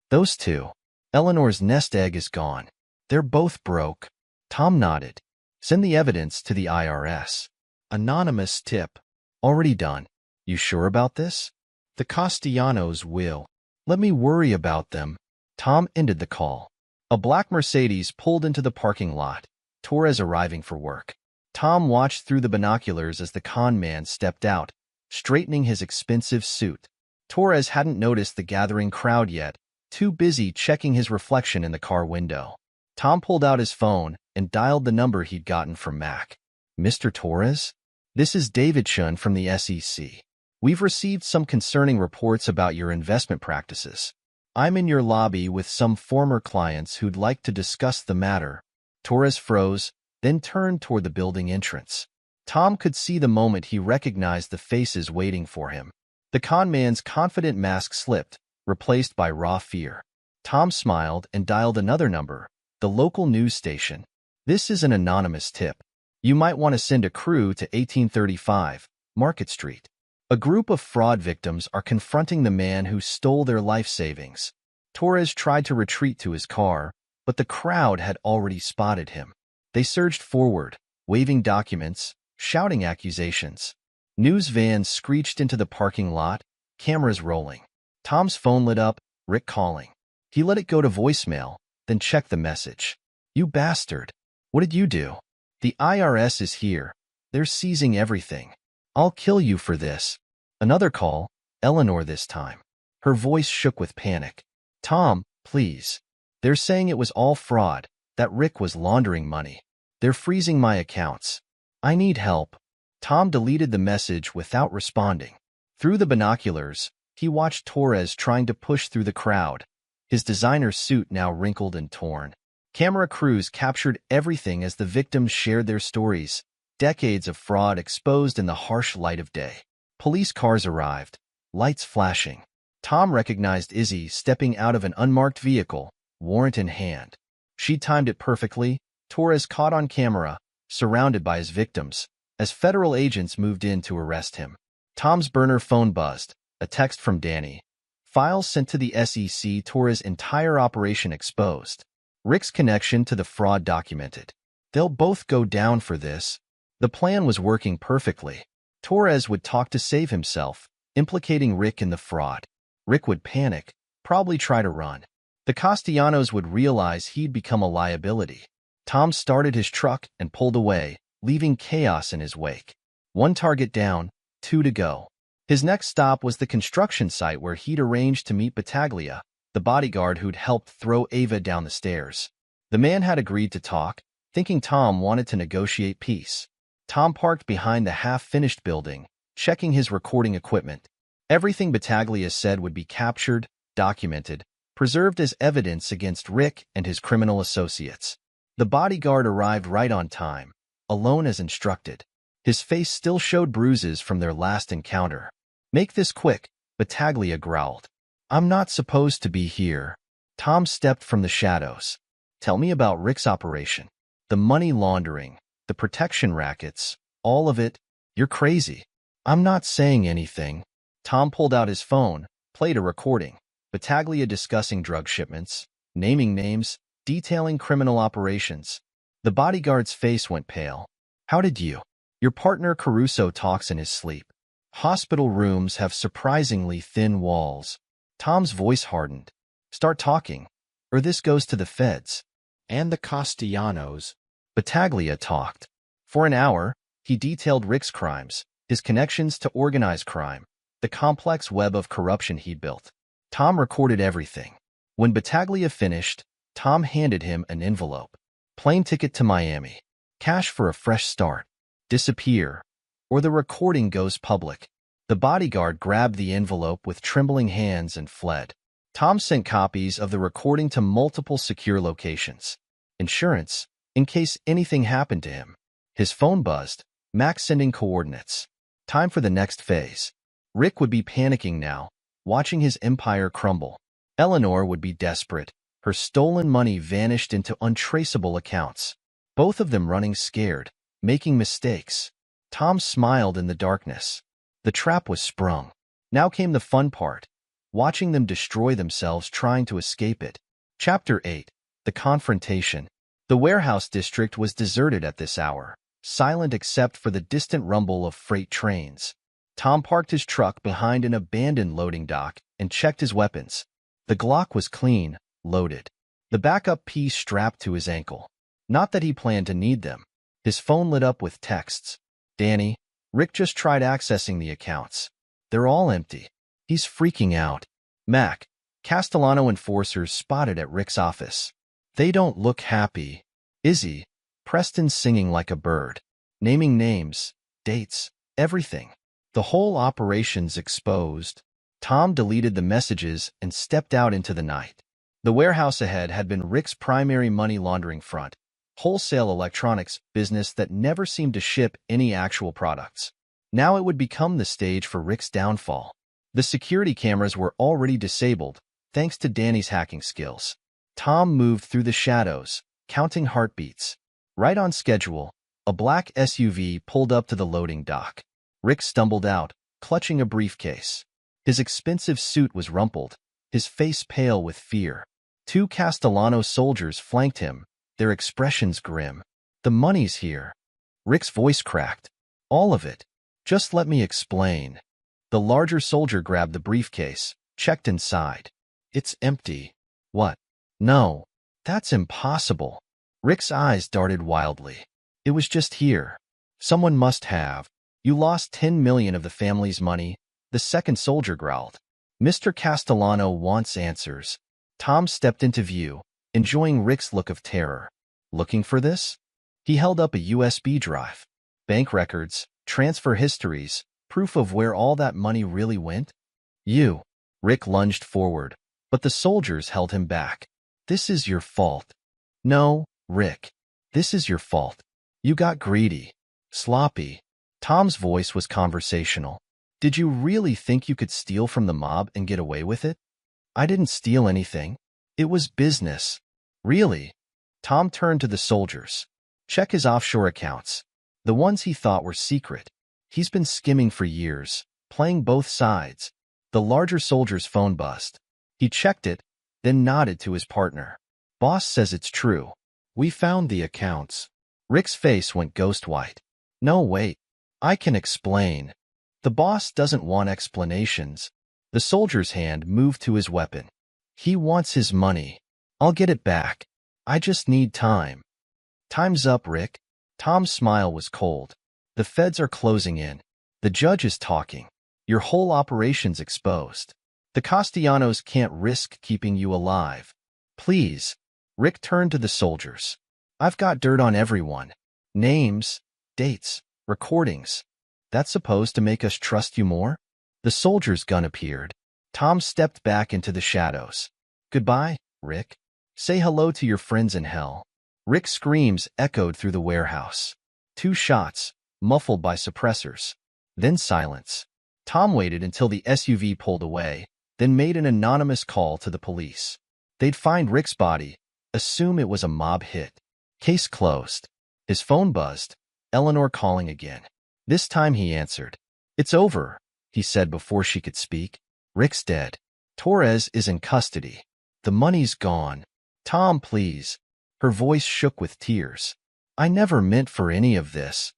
Speaker 1: Those two. Eleanor's nest egg is gone. They're both broke. Tom nodded. Send the evidence to the IRS. Anonymous tip. Already done. You sure about this? The Castellanos will. Let me worry about them. Tom ended the call. A black Mercedes pulled into the parking lot, Torres arriving for work. Tom watched through the binoculars as the con man stepped out, straightening his expensive suit. Torres hadn't noticed the gathering crowd yet, too busy checking his reflection in the car window. Tom pulled out his phone and dialed the number he'd gotten from Mac. Mr. Torres? This is David Chun from the SEC. We've received some concerning reports about your investment practices. I'm in your lobby with some former clients who'd like to discuss the matter. Torres froze, then turned toward the building entrance. Tom could see the moment he recognized the faces waiting for him. The con man's confident mask slipped, replaced by raw fear. Tom smiled and dialed another number, the local news station. This is an anonymous tip. You might want to send a crew to 1835 Market Street. A group of fraud victims are confronting the man who stole their life savings. Torres tried to retreat to his car, but the crowd had already spotted him. They surged forward, waving documents, shouting accusations. News vans screeched into the parking lot, cameras rolling. Tom's phone lit up, Rick calling. He let it go to voicemail, then checked the message. You bastard. What did you do? The IRS is here. They're seizing everything. I'll kill you for this. Another call, Eleanor this time. Her voice shook with panic. Tom, please. They're saying it was all fraud, that Rick was laundering money. They're freezing my accounts. I need help. Tom deleted the message without responding. Through the binoculars, he watched Torres trying to push through the crowd, his designer suit now wrinkled and torn. Camera crews captured everything as the victims shared their stories, decades of fraud exposed in the harsh light of day. Police cars arrived, lights flashing. Tom recognized Izzy stepping out of an unmarked vehicle, warrant in hand. She timed it perfectly, Torres caught on camera, surrounded by his victims, as federal agents moved in to arrest him. Tom's burner phone buzzed, a text from Danny. Files sent to the SEC, Torres' entire operation exposed. Rick's connection to the fraud documented. They'll both go down for this. The plan was working perfectly. Torres would talk to save himself, implicating Rick in the fraud. Rick would panic, probably try to run. The Castellanos would realize he'd become a liability. Tom started his truck and pulled away, leaving chaos in his wake. One target down, 2 to go. His next stop was the construction site where he'd arranged to meet Battaglia, the bodyguard who'd helped throw Ava down the stairs. The man had agreed to talk, thinking Tom wanted to negotiate peace. Tom parked behind the half-finished building, checking his recording equipment. Everything Battaglia said would be captured, documented, preserved as evidence against Rick and his criminal associates. The bodyguard arrived right on time, alone as instructed. His face still showed bruises from their last encounter. Make this quick, Battaglia growled. I'm not supposed to be here. Tom stepped from the shadows. Tell me about Rick's operation. The money laundering, the protection rackets, all of it. You're crazy. I'm not saying anything. Tom pulled out his phone, played a recording. Battaglia discussing drug shipments, naming names, detailing criminal operations. The bodyguard's face went pale. How did you? Your partner Caruso talks in his sleep. Hospital rooms have surprisingly thin walls. Tom's voice hardened. Start talking, or this goes to the feds. And the Castellanos. Battaglia talked. For an hour, he detailed Rick's crimes, his connections to organized crime, the complex web of corruption he'd built. Tom recorded everything. When Battaglia finished, Tom handed him an envelope. Plane ticket to Miami. Cash for a fresh start. Disappear, or the recording goes public. The bodyguard grabbed the envelope with trembling hands and fled. Tom sent copies of the recording to multiple secure locations. Insurance, in case anything happened to him. His phone buzzed, Max sending coordinates. Time for the next phase. Rick would be panicking now, watching his empire crumble. Eleanor would be desperate. Her stolen money vanished into untraceable accounts. Both of them running scared, making mistakes. Tom smiled in the darkness. The trap was sprung. Now came the fun part, watching them destroy themselves trying to escape it. Chapter 8. The Confrontation. The warehouse district was deserted at this hour, silent except for the distant rumble of freight trains. Tom parked his truck behind an abandoned loading dock and checked his weapons. The Glock was clean, loaded. The backup piece strapped to his ankle. Not that he planned to need them. His phone lit up with texts. Danny, Rick just tried accessing the accounts. They're all empty. He's freaking out. Mac, Castellano enforcers spotted at Rick's office. They don't look happy. Izzy, Preston's singing like a bird. Naming names, dates, everything. The whole operation's exposed. Tom deleted the messages and stepped out into the night. The warehouse ahead had been Rick's primary money laundering front, wholesale electronics business that never seemed to ship any actual products. Now it would become the stage for Rick's downfall. The security cameras were already disabled, thanks to Danny's hacking skills. Tom moved through the shadows, counting heartbeats. Right on schedule, a black SUV pulled up to the loading dock. Rick stumbled out, clutching a briefcase. His expensive suit was rumpled, his face pale with fear. 2 Castellano soldiers flanked him, their expressions grim. The money's here. Rick's voice cracked. All of it. Just let me explain. The larger soldier grabbed the briefcase, checked inside. It's empty. What? No. That's impossible. Rick's eyes darted wildly. It was just here. Someone must have. You lost 10 million of the family's money, the second soldier growled. Mr. Castellano wants answers. Tom stepped into view, enjoying Rick's look of terror. Looking for this? He held up a USB drive. Bank records, transfer histories, proof of where all that money really went? You. Rick lunged forward, but the soldiers held him back. This is your fault. No, Rick. This is your fault. You got greedy. Sloppy. Tom's voice was conversational. Did you really think you could steal from the mob and get away with it? I didn't steal anything. It was business. Really? Tom turned to the soldiers. Check his offshore accounts. The ones he thought were secret. He's been skimming for years, playing both sides. The larger soldier's phone buzzed. He checked it, then nodded to his partner. Boss says it's true. We found the accounts. Rick's face went ghost white. No, wait. I can explain. The boss doesn't want explanations. The soldier's hand moved to his weapon. He wants his money. I'll get it back. I just need time. Time's up, Rick. Tom's smile was cold. The feds are closing in. The judge is talking. Your whole operation's exposed. The Castellanos can't risk keeping you alive. Please. Rick turned to the soldiers. I've got dirt on everyone. Names, dates, recordings. That's supposed to make us trust you more? The soldier's gun appeared. Tom stepped back into the shadows. Goodbye, Rick. Say hello to your friends in hell. Rick's screams echoed through the warehouse. 2 shots, muffled by suppressors. Then silence. Tom waited until the SUV pulled away, then made an anonymous call to the police. They'd find Rick's body, assume it was a mob hit. Case closed. His phone buzzed. Eleanor calling again. This time he answered. It's over, he said before she could speak. Rick's dead. Torres is in custody. The money's gone. Tom, please. Her voice shook with tears. I never meant for any of this.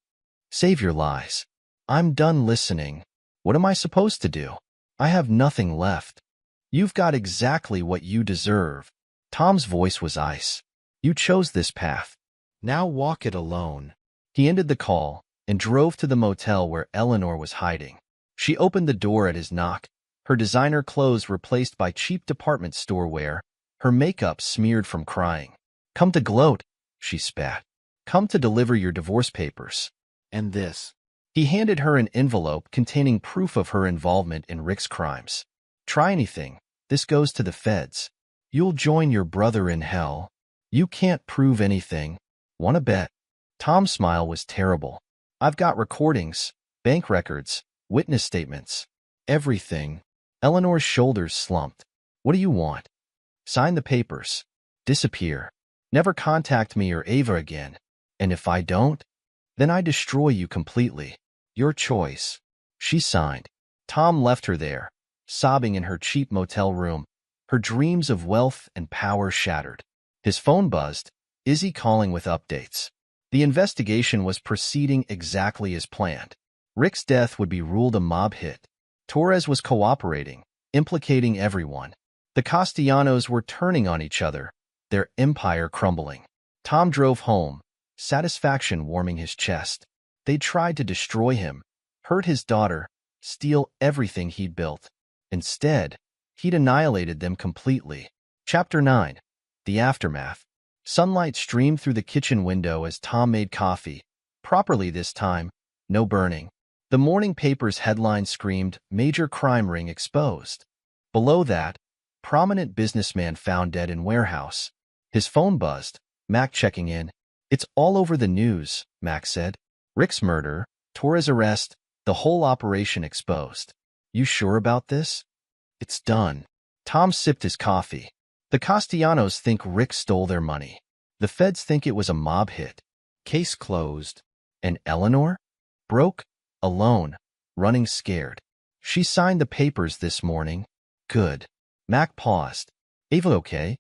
Speaker 1: Save your lies. I'm done listening. What am I supposed to do? I have nothing left. You've got exactly what you deserve. Tom's voice was ice. You chose this path. Now walk it alone. He ended the call and drove to the motel where Eleanor was hiding. She opened the door at his knock, her designer clothes replaced by cheap department store wear, her makeup smeared from crying. Come to gloat, she spat. Come to deliver your divorce papers. And this. He handed her an envelope containing proof of her involvement in Rick's crimes. Try anything. This goes to the feds. You'll join your brother in hell. You can't prove anything. Want to bet? Tom's smile was terrible. I've got recordings, bank records, witness statements. Everything. Eleanor's shoulders slumped. What do you want? Sign the papers. Disappear. Never contact me or Ava again. And if I don't, then I destroy you completely. Your choice. She signed. Tom left her there, sobbing in her cheap motel room, her dreams of wealth and power shattered. His phone buzzed, Izzy calling with updates. The investigation was proceeding exactly as planned. Rick's death would be ruled a mob hit. Torres was cooperating, implicating everyone. The Castellanos were turning on each other, their empire crumbling. Tom drove home, satisfaction warming his chest. They tried to destroy him, hurt his daughter, steal everything he'd built. Instead, he'd annihilated them completely. Chapter 9. The Aftermath. Sunlight streamed through the kitchen window as Tom made coffee. Properly this time, no burning. The morning paper's headline screamed, Major Crime Ring Exposed. Below that, prominent businessman found dead in warehouse. His phone buzzed, Mac checking in. It's all over the news, Mac said. Rick's murder, Torres' arrest, the whole operation exposed. You sure about this? It's done. Tom sipped his coffee. The Castellanos think Rick stole their money. The feds think it was a mob hit. Case closed. And Eleanor? Broke, alone, running scared. She signed the papers this morning. Good. Mac paused. Ava okay?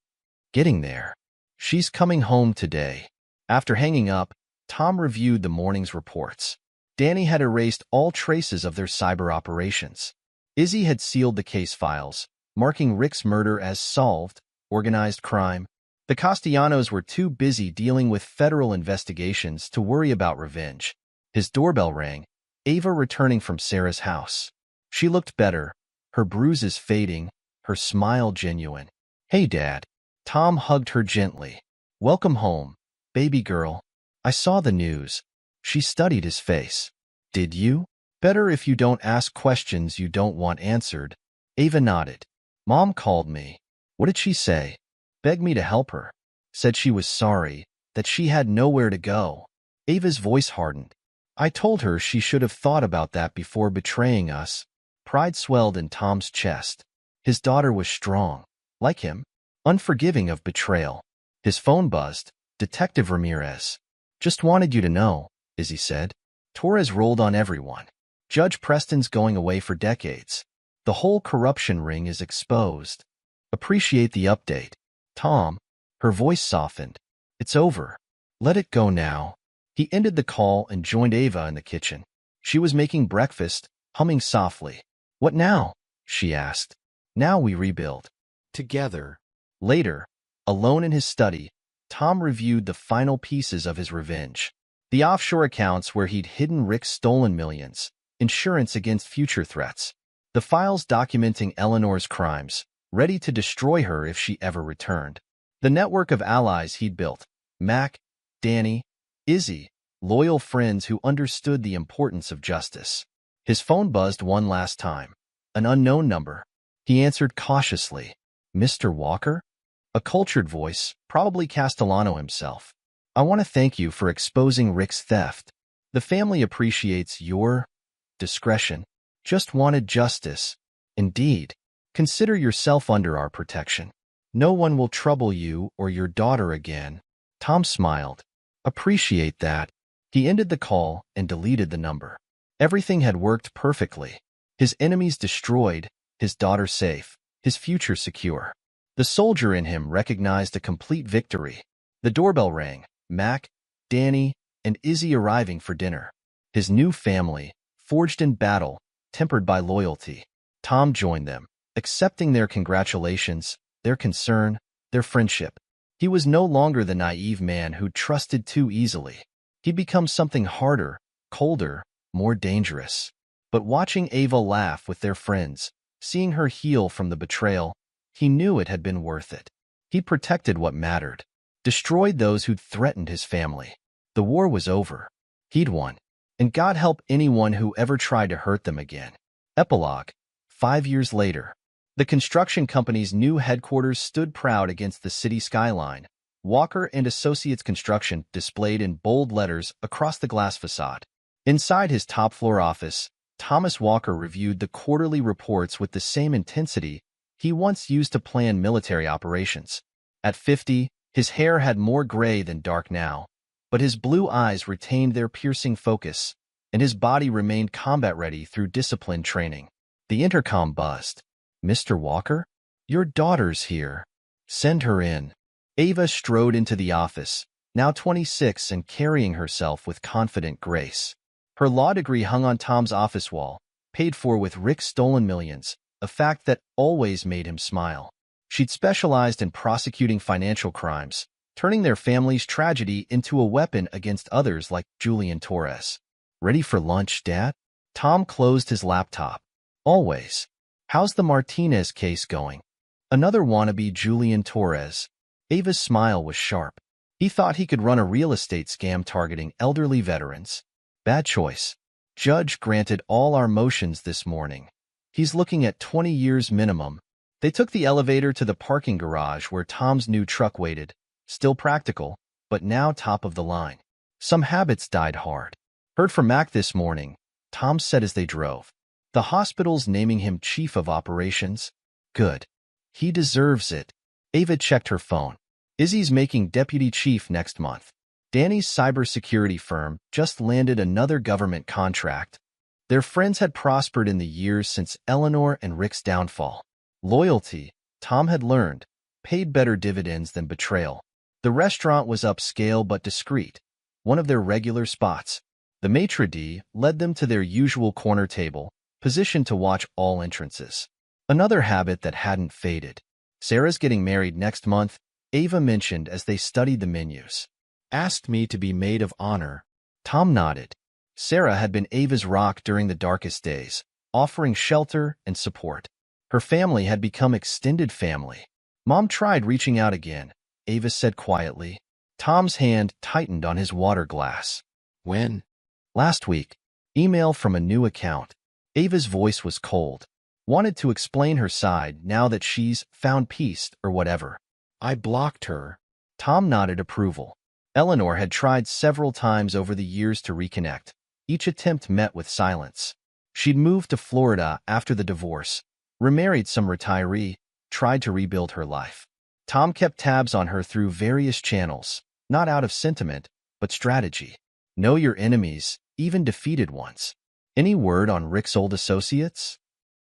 Speaker 1: Getting there. She's coming home today. After hanging up, Tom reviewed the morning's reports. Danny had erased all traces of their cyber operations. Izzy had sealed the case files, marking Rick's murder as solved, organized crime. The Castellanos were too busy dealing with federal investigations to worry about revenge. His doorbell rang, Ava returning from Sarah's house. She looked better, her bruises fading, her smile genuine. Hey, Dad. Tom hugged her gently. Welcome home, baby girl. I saw the news. She studied his face. Did you? Better if you don't ask questions you don't want answered. Ava nodded. Mom called me. What did she say? Begged me to help her. Said she was sorry, that she had nowhere to go. Ava's voice hardened. I told her she should have thought about that before betraying us. Pride swelled in Tom's chest. His daughter was strong, like him, unforgiving of betrayal. His phone buzzed. Detective Ramirez. Just wanted you to know, Izzy said. Torres rolled on everyone. Judge Preston's going away for decades. The whole corruption ring is exposed. Appreciate the update. Tom. Her voice softened. It's over. Let it go now. He ended the call and joined Ava in the kitchen. She was making breakfast, humming softly. What now? She asked. Now we rebuild. Together. Later, alone in his study, Tom reviewed the final pieces of his revenge. The offshore accounts where he'd hidden Rick's stolen millions, insurance against future threats. The files documenting Eleanor's crimes, ready to destroy her if she ever returned. The network of allies he'd built, Mac, Danny, Izzy, loyal friends who understood the importance of justice. His phone buzzed one last time. An unknown number. He answered cautiously. Mr. Walker? A cultured voice, probably Castellano himself. I want to thank you for exposing Rick's theft. The family appreciates your discretion. Just wanted justice. Indeed. Consider yourself under our protection. No one will trouble you or your daughter again. Tom smiled. Appreciate that. He ended the call and deleted the number. Everything had worked perfectly. His enemies destroyed, his daughter safe, his future secure. The soldier in him recognized a complete victory. The doorbell rang. Mac, Danny, and Izzy arriving for dinner. His new family, forged in battle, tempered by loyalty. Tom joined them, accepting their congratulations, their concern, their friendship. He was no longer the naive man who trusted too easily. He'd become something harder, colder, more dangerous. But watching Ava laugh with their friends, seeing her heal from the betrayal, he knew it had been worth it. He protected what mattered, destroyed those who'd threatened his family. The war was over. He'd won. And God help anyone who ever tried to hurt them again. Epilogue. 5 years later. The construction company's new headquarters stood proud against the city skyline. Walker and Associates Construction displayed in bold letters across the glass facade. Inside his top-floor office, Thomas Walker reviewed the quarterly reports with the same intensity he once used to plan military operations. At 50, his hair had more gray than dark now, but his blue eyes retained their piercing focus, and his body remained combat-ready through disciplined training. The intercom buzzed. "Mr. Walker? Your daughter's here. Send her in." Ava strode into the office, now 26 and carrying herself with confident grace. Her law degree hung on Tom's office wall, paid for with Rick's stolen millions, a fact that always made him smile. She'd specialized in prosecuting financial crimes, turning their family's tragedy into a weapon against others like Julian Torres. "Ready for lunch, Dad?" Tom closed his laptop. "Always. How's the Martinez case going?" "Another wannabe Julian Torres." Ava's smile was sharp. He thought he could run a real estate scam targeting elderly veterans. "Bad choice. Judge granted all our motions this morning. He's looking at 20 years minimum." They took the elevator to the parking garage where Tom's new truck waited, still practical, but now top of the line. "Some habits died hard. Heard from Mac this morning," Tom said as they drove. "The hospital's naming him chief of operations." "Good. He deserves it." Ava checked her phone. "Izzy's making deputy chief next month. Danny's cybersecurity firm just landed another government contract." Their friends had prospered in the years since Eleanor and Rick's downfall. Loyalty, Tom had learned, paid better dividends than betrayal. The restaurant was upscale but discreet, one of their regular spots. The maitre d' led them to their usual corner table, positioned to watch all entrances. Another habit that hadn't faded. "Sarah's getting married next month," Ava mentioned as they studied the menus. "Asked me to be maid of honor." Tom nodded. Sarah had been Ava's rock during the darkest days, offering shelter and support. Her family had become extended family. "Mom tried reaching out again," Ava said quietly. Tom's hand tightened on his water glass. "When?" "Last week. Email from a new account." Ava's voice was cold. Wanted to explain her side now that she's found peace or whatever. "I blocked her." Tom nodded approval. Eleanor had tried several times over the years to reconnect. Each attempt met with silence. She'd moved to Florida after the divorce, remarried some retiree, tried to rebuild her life. Tom kept tabs on her through various channels, not out of sentiment, but strategy. Know your enemies, even defeated ones. "Any word on Rick's old associates?"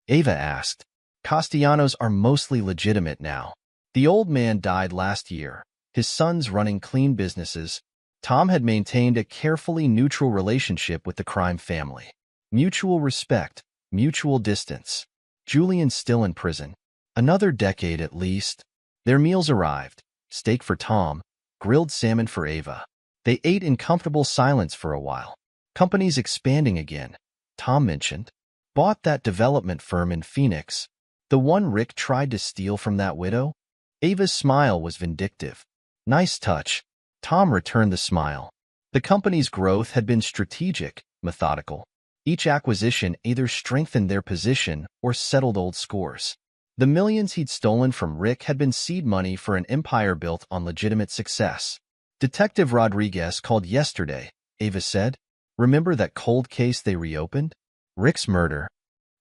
Speaker 1: Ava asked. "Castellanos are mostly legitimate now. The old man died last year, his sons running clean businesses." Tom had maintained a carefully neutral relationship with the crime family. Mutual respect, mutual distance. Julian's still in prison. Another decade at least. Their meals arrived. Steak for Tom, grilled salmon for Ava. They ate in comfortable silence for a while. "Company's expanding again," Tom mentioned. "Bought that development firm in Phoenix. The one Rick tried to steal from that widow?" Ava's smile was vindictive. "Nice touch." Tom returned the smile. The company's growth had been strategic, methodical. Each acquisition either strengthened their position or settled old scores. The millions he'd stolen from Rick had been seed money for an empire built on legitimate success. "Detective Rodriguez called yesterday," Ava said. "Remember that cold case they reopened? Rick's murder."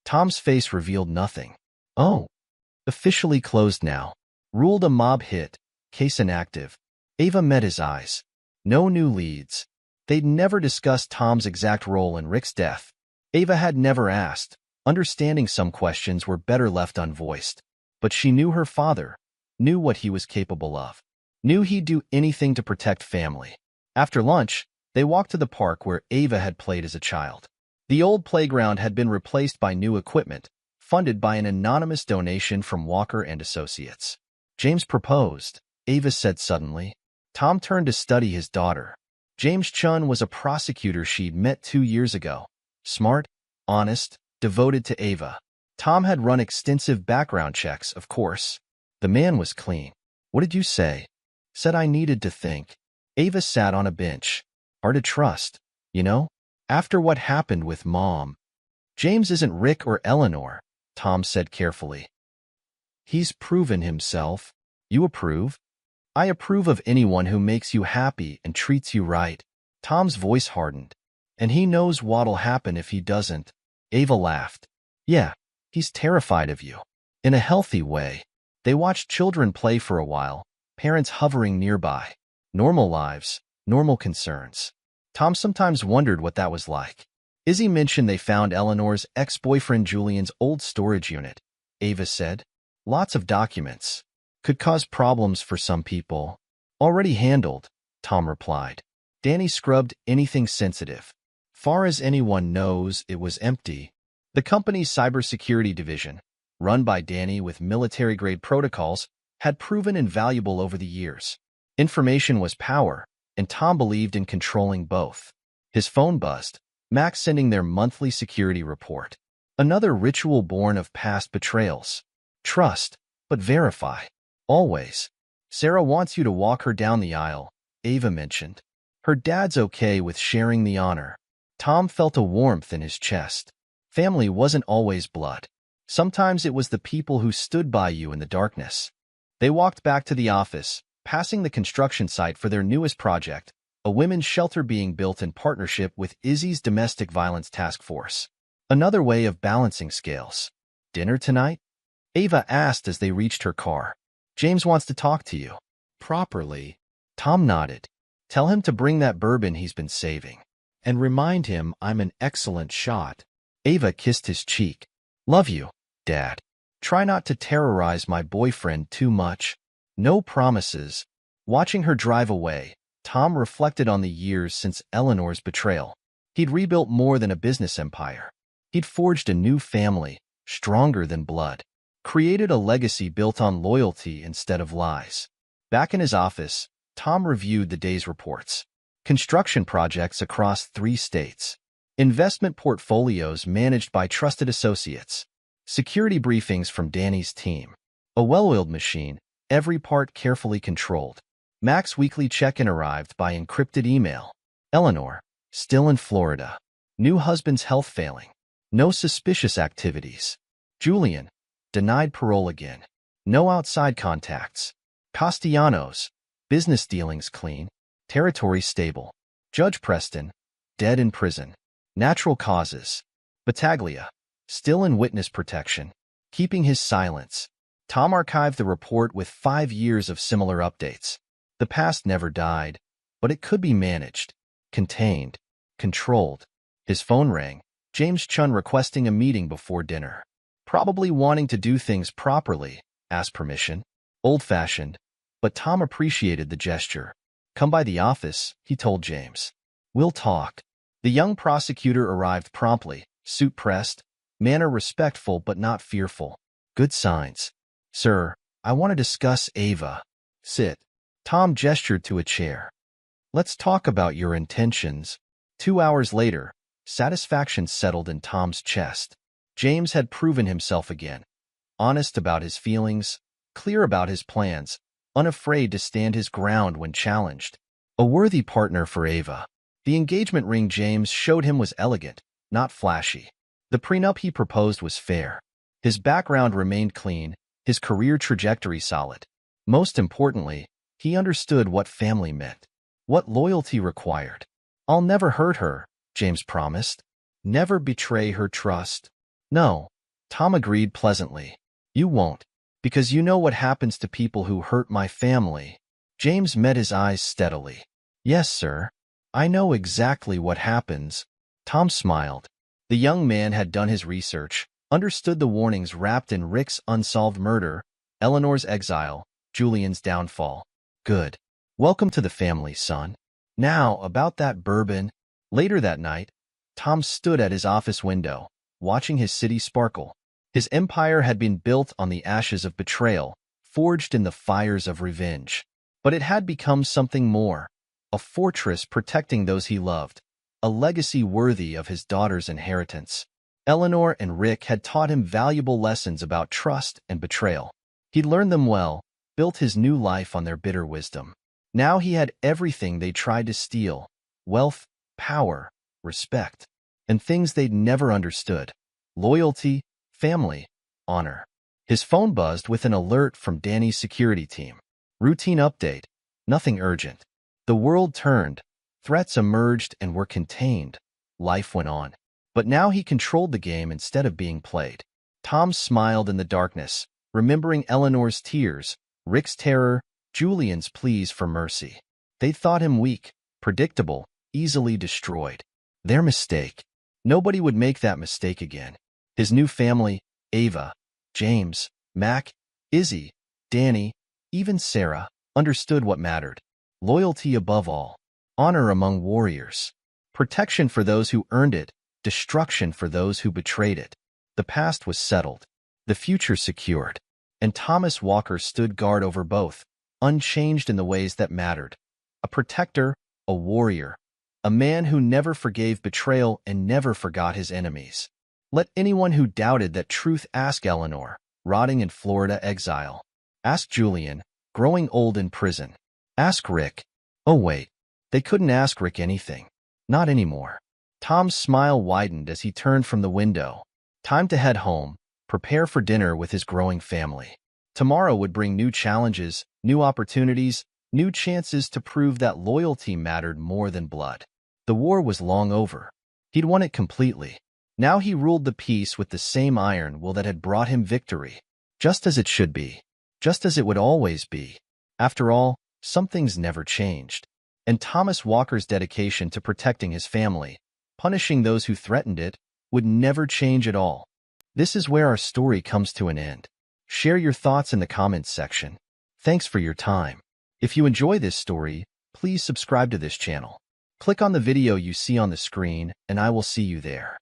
Speaker 1: Tom's face revealed nothing. "Oh. Officially closed now. Ruled a mob hit. Case inactive." Ava met his eyes. No new leads. They'd never discussed Tom's exact role in Rick's death. Ava had never asked, understanding some questions were better left unvoiced. But she knew her father, knew what he was capable of, knew he'd do anything to protect family. After lunch, they walked to the park where Ava had played as a child. The old playground had been replaced by new equipment, funded by an anonymous donation from Walker and Associates. "James proposed," Ava said suddenly. Tom turned to study his daughter. James Chun was a prosecutor she'd met 2 years ago. Smart, honest, devoted to Ava. Tom had run extensive background checks, of course. The man was clean. "What did you say?" "Said I needed to think." Ava sat on a bench. "Hard to trust, you know? After what happened with Mom." "James isn't Rick or Eleanor," Tom said carefully. "He's proven himself. You approve?" "I approve of anyone who makes you happy and treats you right." Tom's voice hardened. "And he knows what'll happen if he doesn't." Ava laughed. Yeah, he's terrified of you. In a healthy way. They watched children play for a while, parents hovering nearby. Normal lives, normal concerns. Tom sometimes wondered what that was like. Izzy mentioned they found Eleanor's ex-boyfriend Julian's old storage unit. Ava said, lots of documents. Could cause problems for some people. Already handled, Tom replied. Danny scrubbed anything sensitive. Far as anyone knows, it was empty. The company's cybersecurity division, run by Danny with military-grade protocols, had proven invaluable over the years. Information was power, and Tom believed in controlling both. His phone buzzed, Max sending their monthly security report. Another ritual born of past betrayals. Trust, but verify. Always. Sarah wants you to walk her down the aisle, Ava mentioned. Her dad's okay with sharing the honor. Tom felt a warmth in his chest. Family wasn't always blood. Sometimes it was the people who stood by you in the darkness. They walked back to the office, passing the construction site for their newest project, a women's shelter being built in partnership with Izzy's Domestic Violence Task Force. Another way of balancing scales. Dinner tonight? Ava asked as they reached her car. James wants to talk to you. Properly. Tom nodded. Tell him to bring that bourbon he's been saving. And remind him I'm an excellent shot. Ava kissed his cheek. Love you, Dad. Try not to terrorize my boyfriend too much. No promises. Watching her drive away, Tom reflected on the years since Eleanor's betrayal. He'd rebuilt more than a business empire. He'd forged a new family, stronger than blood. Created a legacy built on loyalty instead of lies. Back in his office, Tom reviewed the day's reports. Construction projects across 3 states. Investment portfolios managed by trusted associates. Security briefings from Danny's team. A well-oiled machine, every part carefully controlled. Mac's weekly check-in arrived by encrypted email. Eleanor, still in Florida. New husband's health failing. No suspicious activities. Julian, denied parole again. No outside contacts. Castellanos, business dealings clean. Territory stable. Judge Preston, dead in prison. Natural causes. Battaglia, still in witness protection. Keeping his silence. Tom archived the report with 5 years of similar updates. The past never died, but it could be managed, contained, controlled. His phone rang, James Chun requesting a meeting before dinner. Probably wanting to do things properly, asked permission. Old-fashioned, but Tom appreciated the gesture. Come by the office, he told James. We'll talk. The young prosecutor arrived promptly, suit pressed, manner respectful but not fearful. Good signs. Sir, I want to discuss Ava. Sit. Tom gestured to a chair. Let's talk about your intentions. 2 hours later, satisfaction settled in Tom's chest. James had proven himself again. Honest about his feelings, clear about his plans, unafraid to stand his ground when challenged. A worthy partner for Ava. The engagement ring James showed him was elegant, not flashy. The prenup he proposed was fair. His background remained clean, his career trajectory solid. Most importantly, he understood what family meant, what loyalty required. I'll never hurt her, James promised. Never betray her trust. No, Tom agreed pleasantly. You won't, because you know what happens to people who hurt my family. James met his eyes steadily. Yes, sir. I know exactly what happens. Tom smiled. The young man had done his research, understood the warnings wrapped in Rick's unsolved murder, Eleanor's exile, Julian's downfall. Good. Welcome to the family, son. Now, about that bourbon. Later that night, Tom stood at his office window, watching his city sparkle. His empire had been built on the ashes of betrayal, forged in the fires of revenge. But it had become something more. A fortress protecting those he loved, a legacy worthy of his daughter's inheritance. Eleanor and Rick had taught him valuable lessons about trust and betrayal. He'd learned them well, built his new life on their bitter wisdom. Now he had everything they tried to steal: wealth, power, respect, and things they'd never understood: loyalty, family, honor. His phone buzzed with an alert from Danny's security team. Routine update. Nothing urgent. The world turned. Threats emerged and were contained. Life went on. But now he controlled the game instead of being played. Tom smiled in the darkness, remembering Eleanor's tears, Rick's terror, Julian's pleas for mercy. They thought him weak, predictable, easily destroyed. Their mistake. Nobody would make that mistake again. His new family, Ava, James, Mac, Izzy, Danny, even Sarah, understood what mattered. Loyalty above all. Honor among warriors. Protection for those who earned it. Destruction for those who betrayed it. The past was settled. The future secured. And Thomas Walker stood guard over both, unchanged in the ways that mattered. A protector, a warrior, a man who never forgave betrayal and never forgot his enemies. Let anyone who doubted that truth ask Eleanor, rotting in Florida exile. Ask Julian, growing old in prison. Ask Rick. Oh wait, they couldn't ask Rick anything. Not anymore. Tom's smile widened as he turned from the window. Time to head home, prepare for dinner with his growing family. Tomorrow would bring new challenges, new opportunities, new chances to prove that loyalty mattered more than blood. The war was long over. He'd won it completely. Now he ruled the peace with the same iron will that had brought him victory. Just as it should be. Just as it would always be. After all, some things never changed. And Thomas Walker's dedication to protecting his family, punishing those who threatened it, would never change at all. This is where our story comes to an end. Share your thoughts in the comments section. Thanks for your time. If you enjoy this story, please subscribe to this channel. Click on the video you see on the screen, and I will see you there.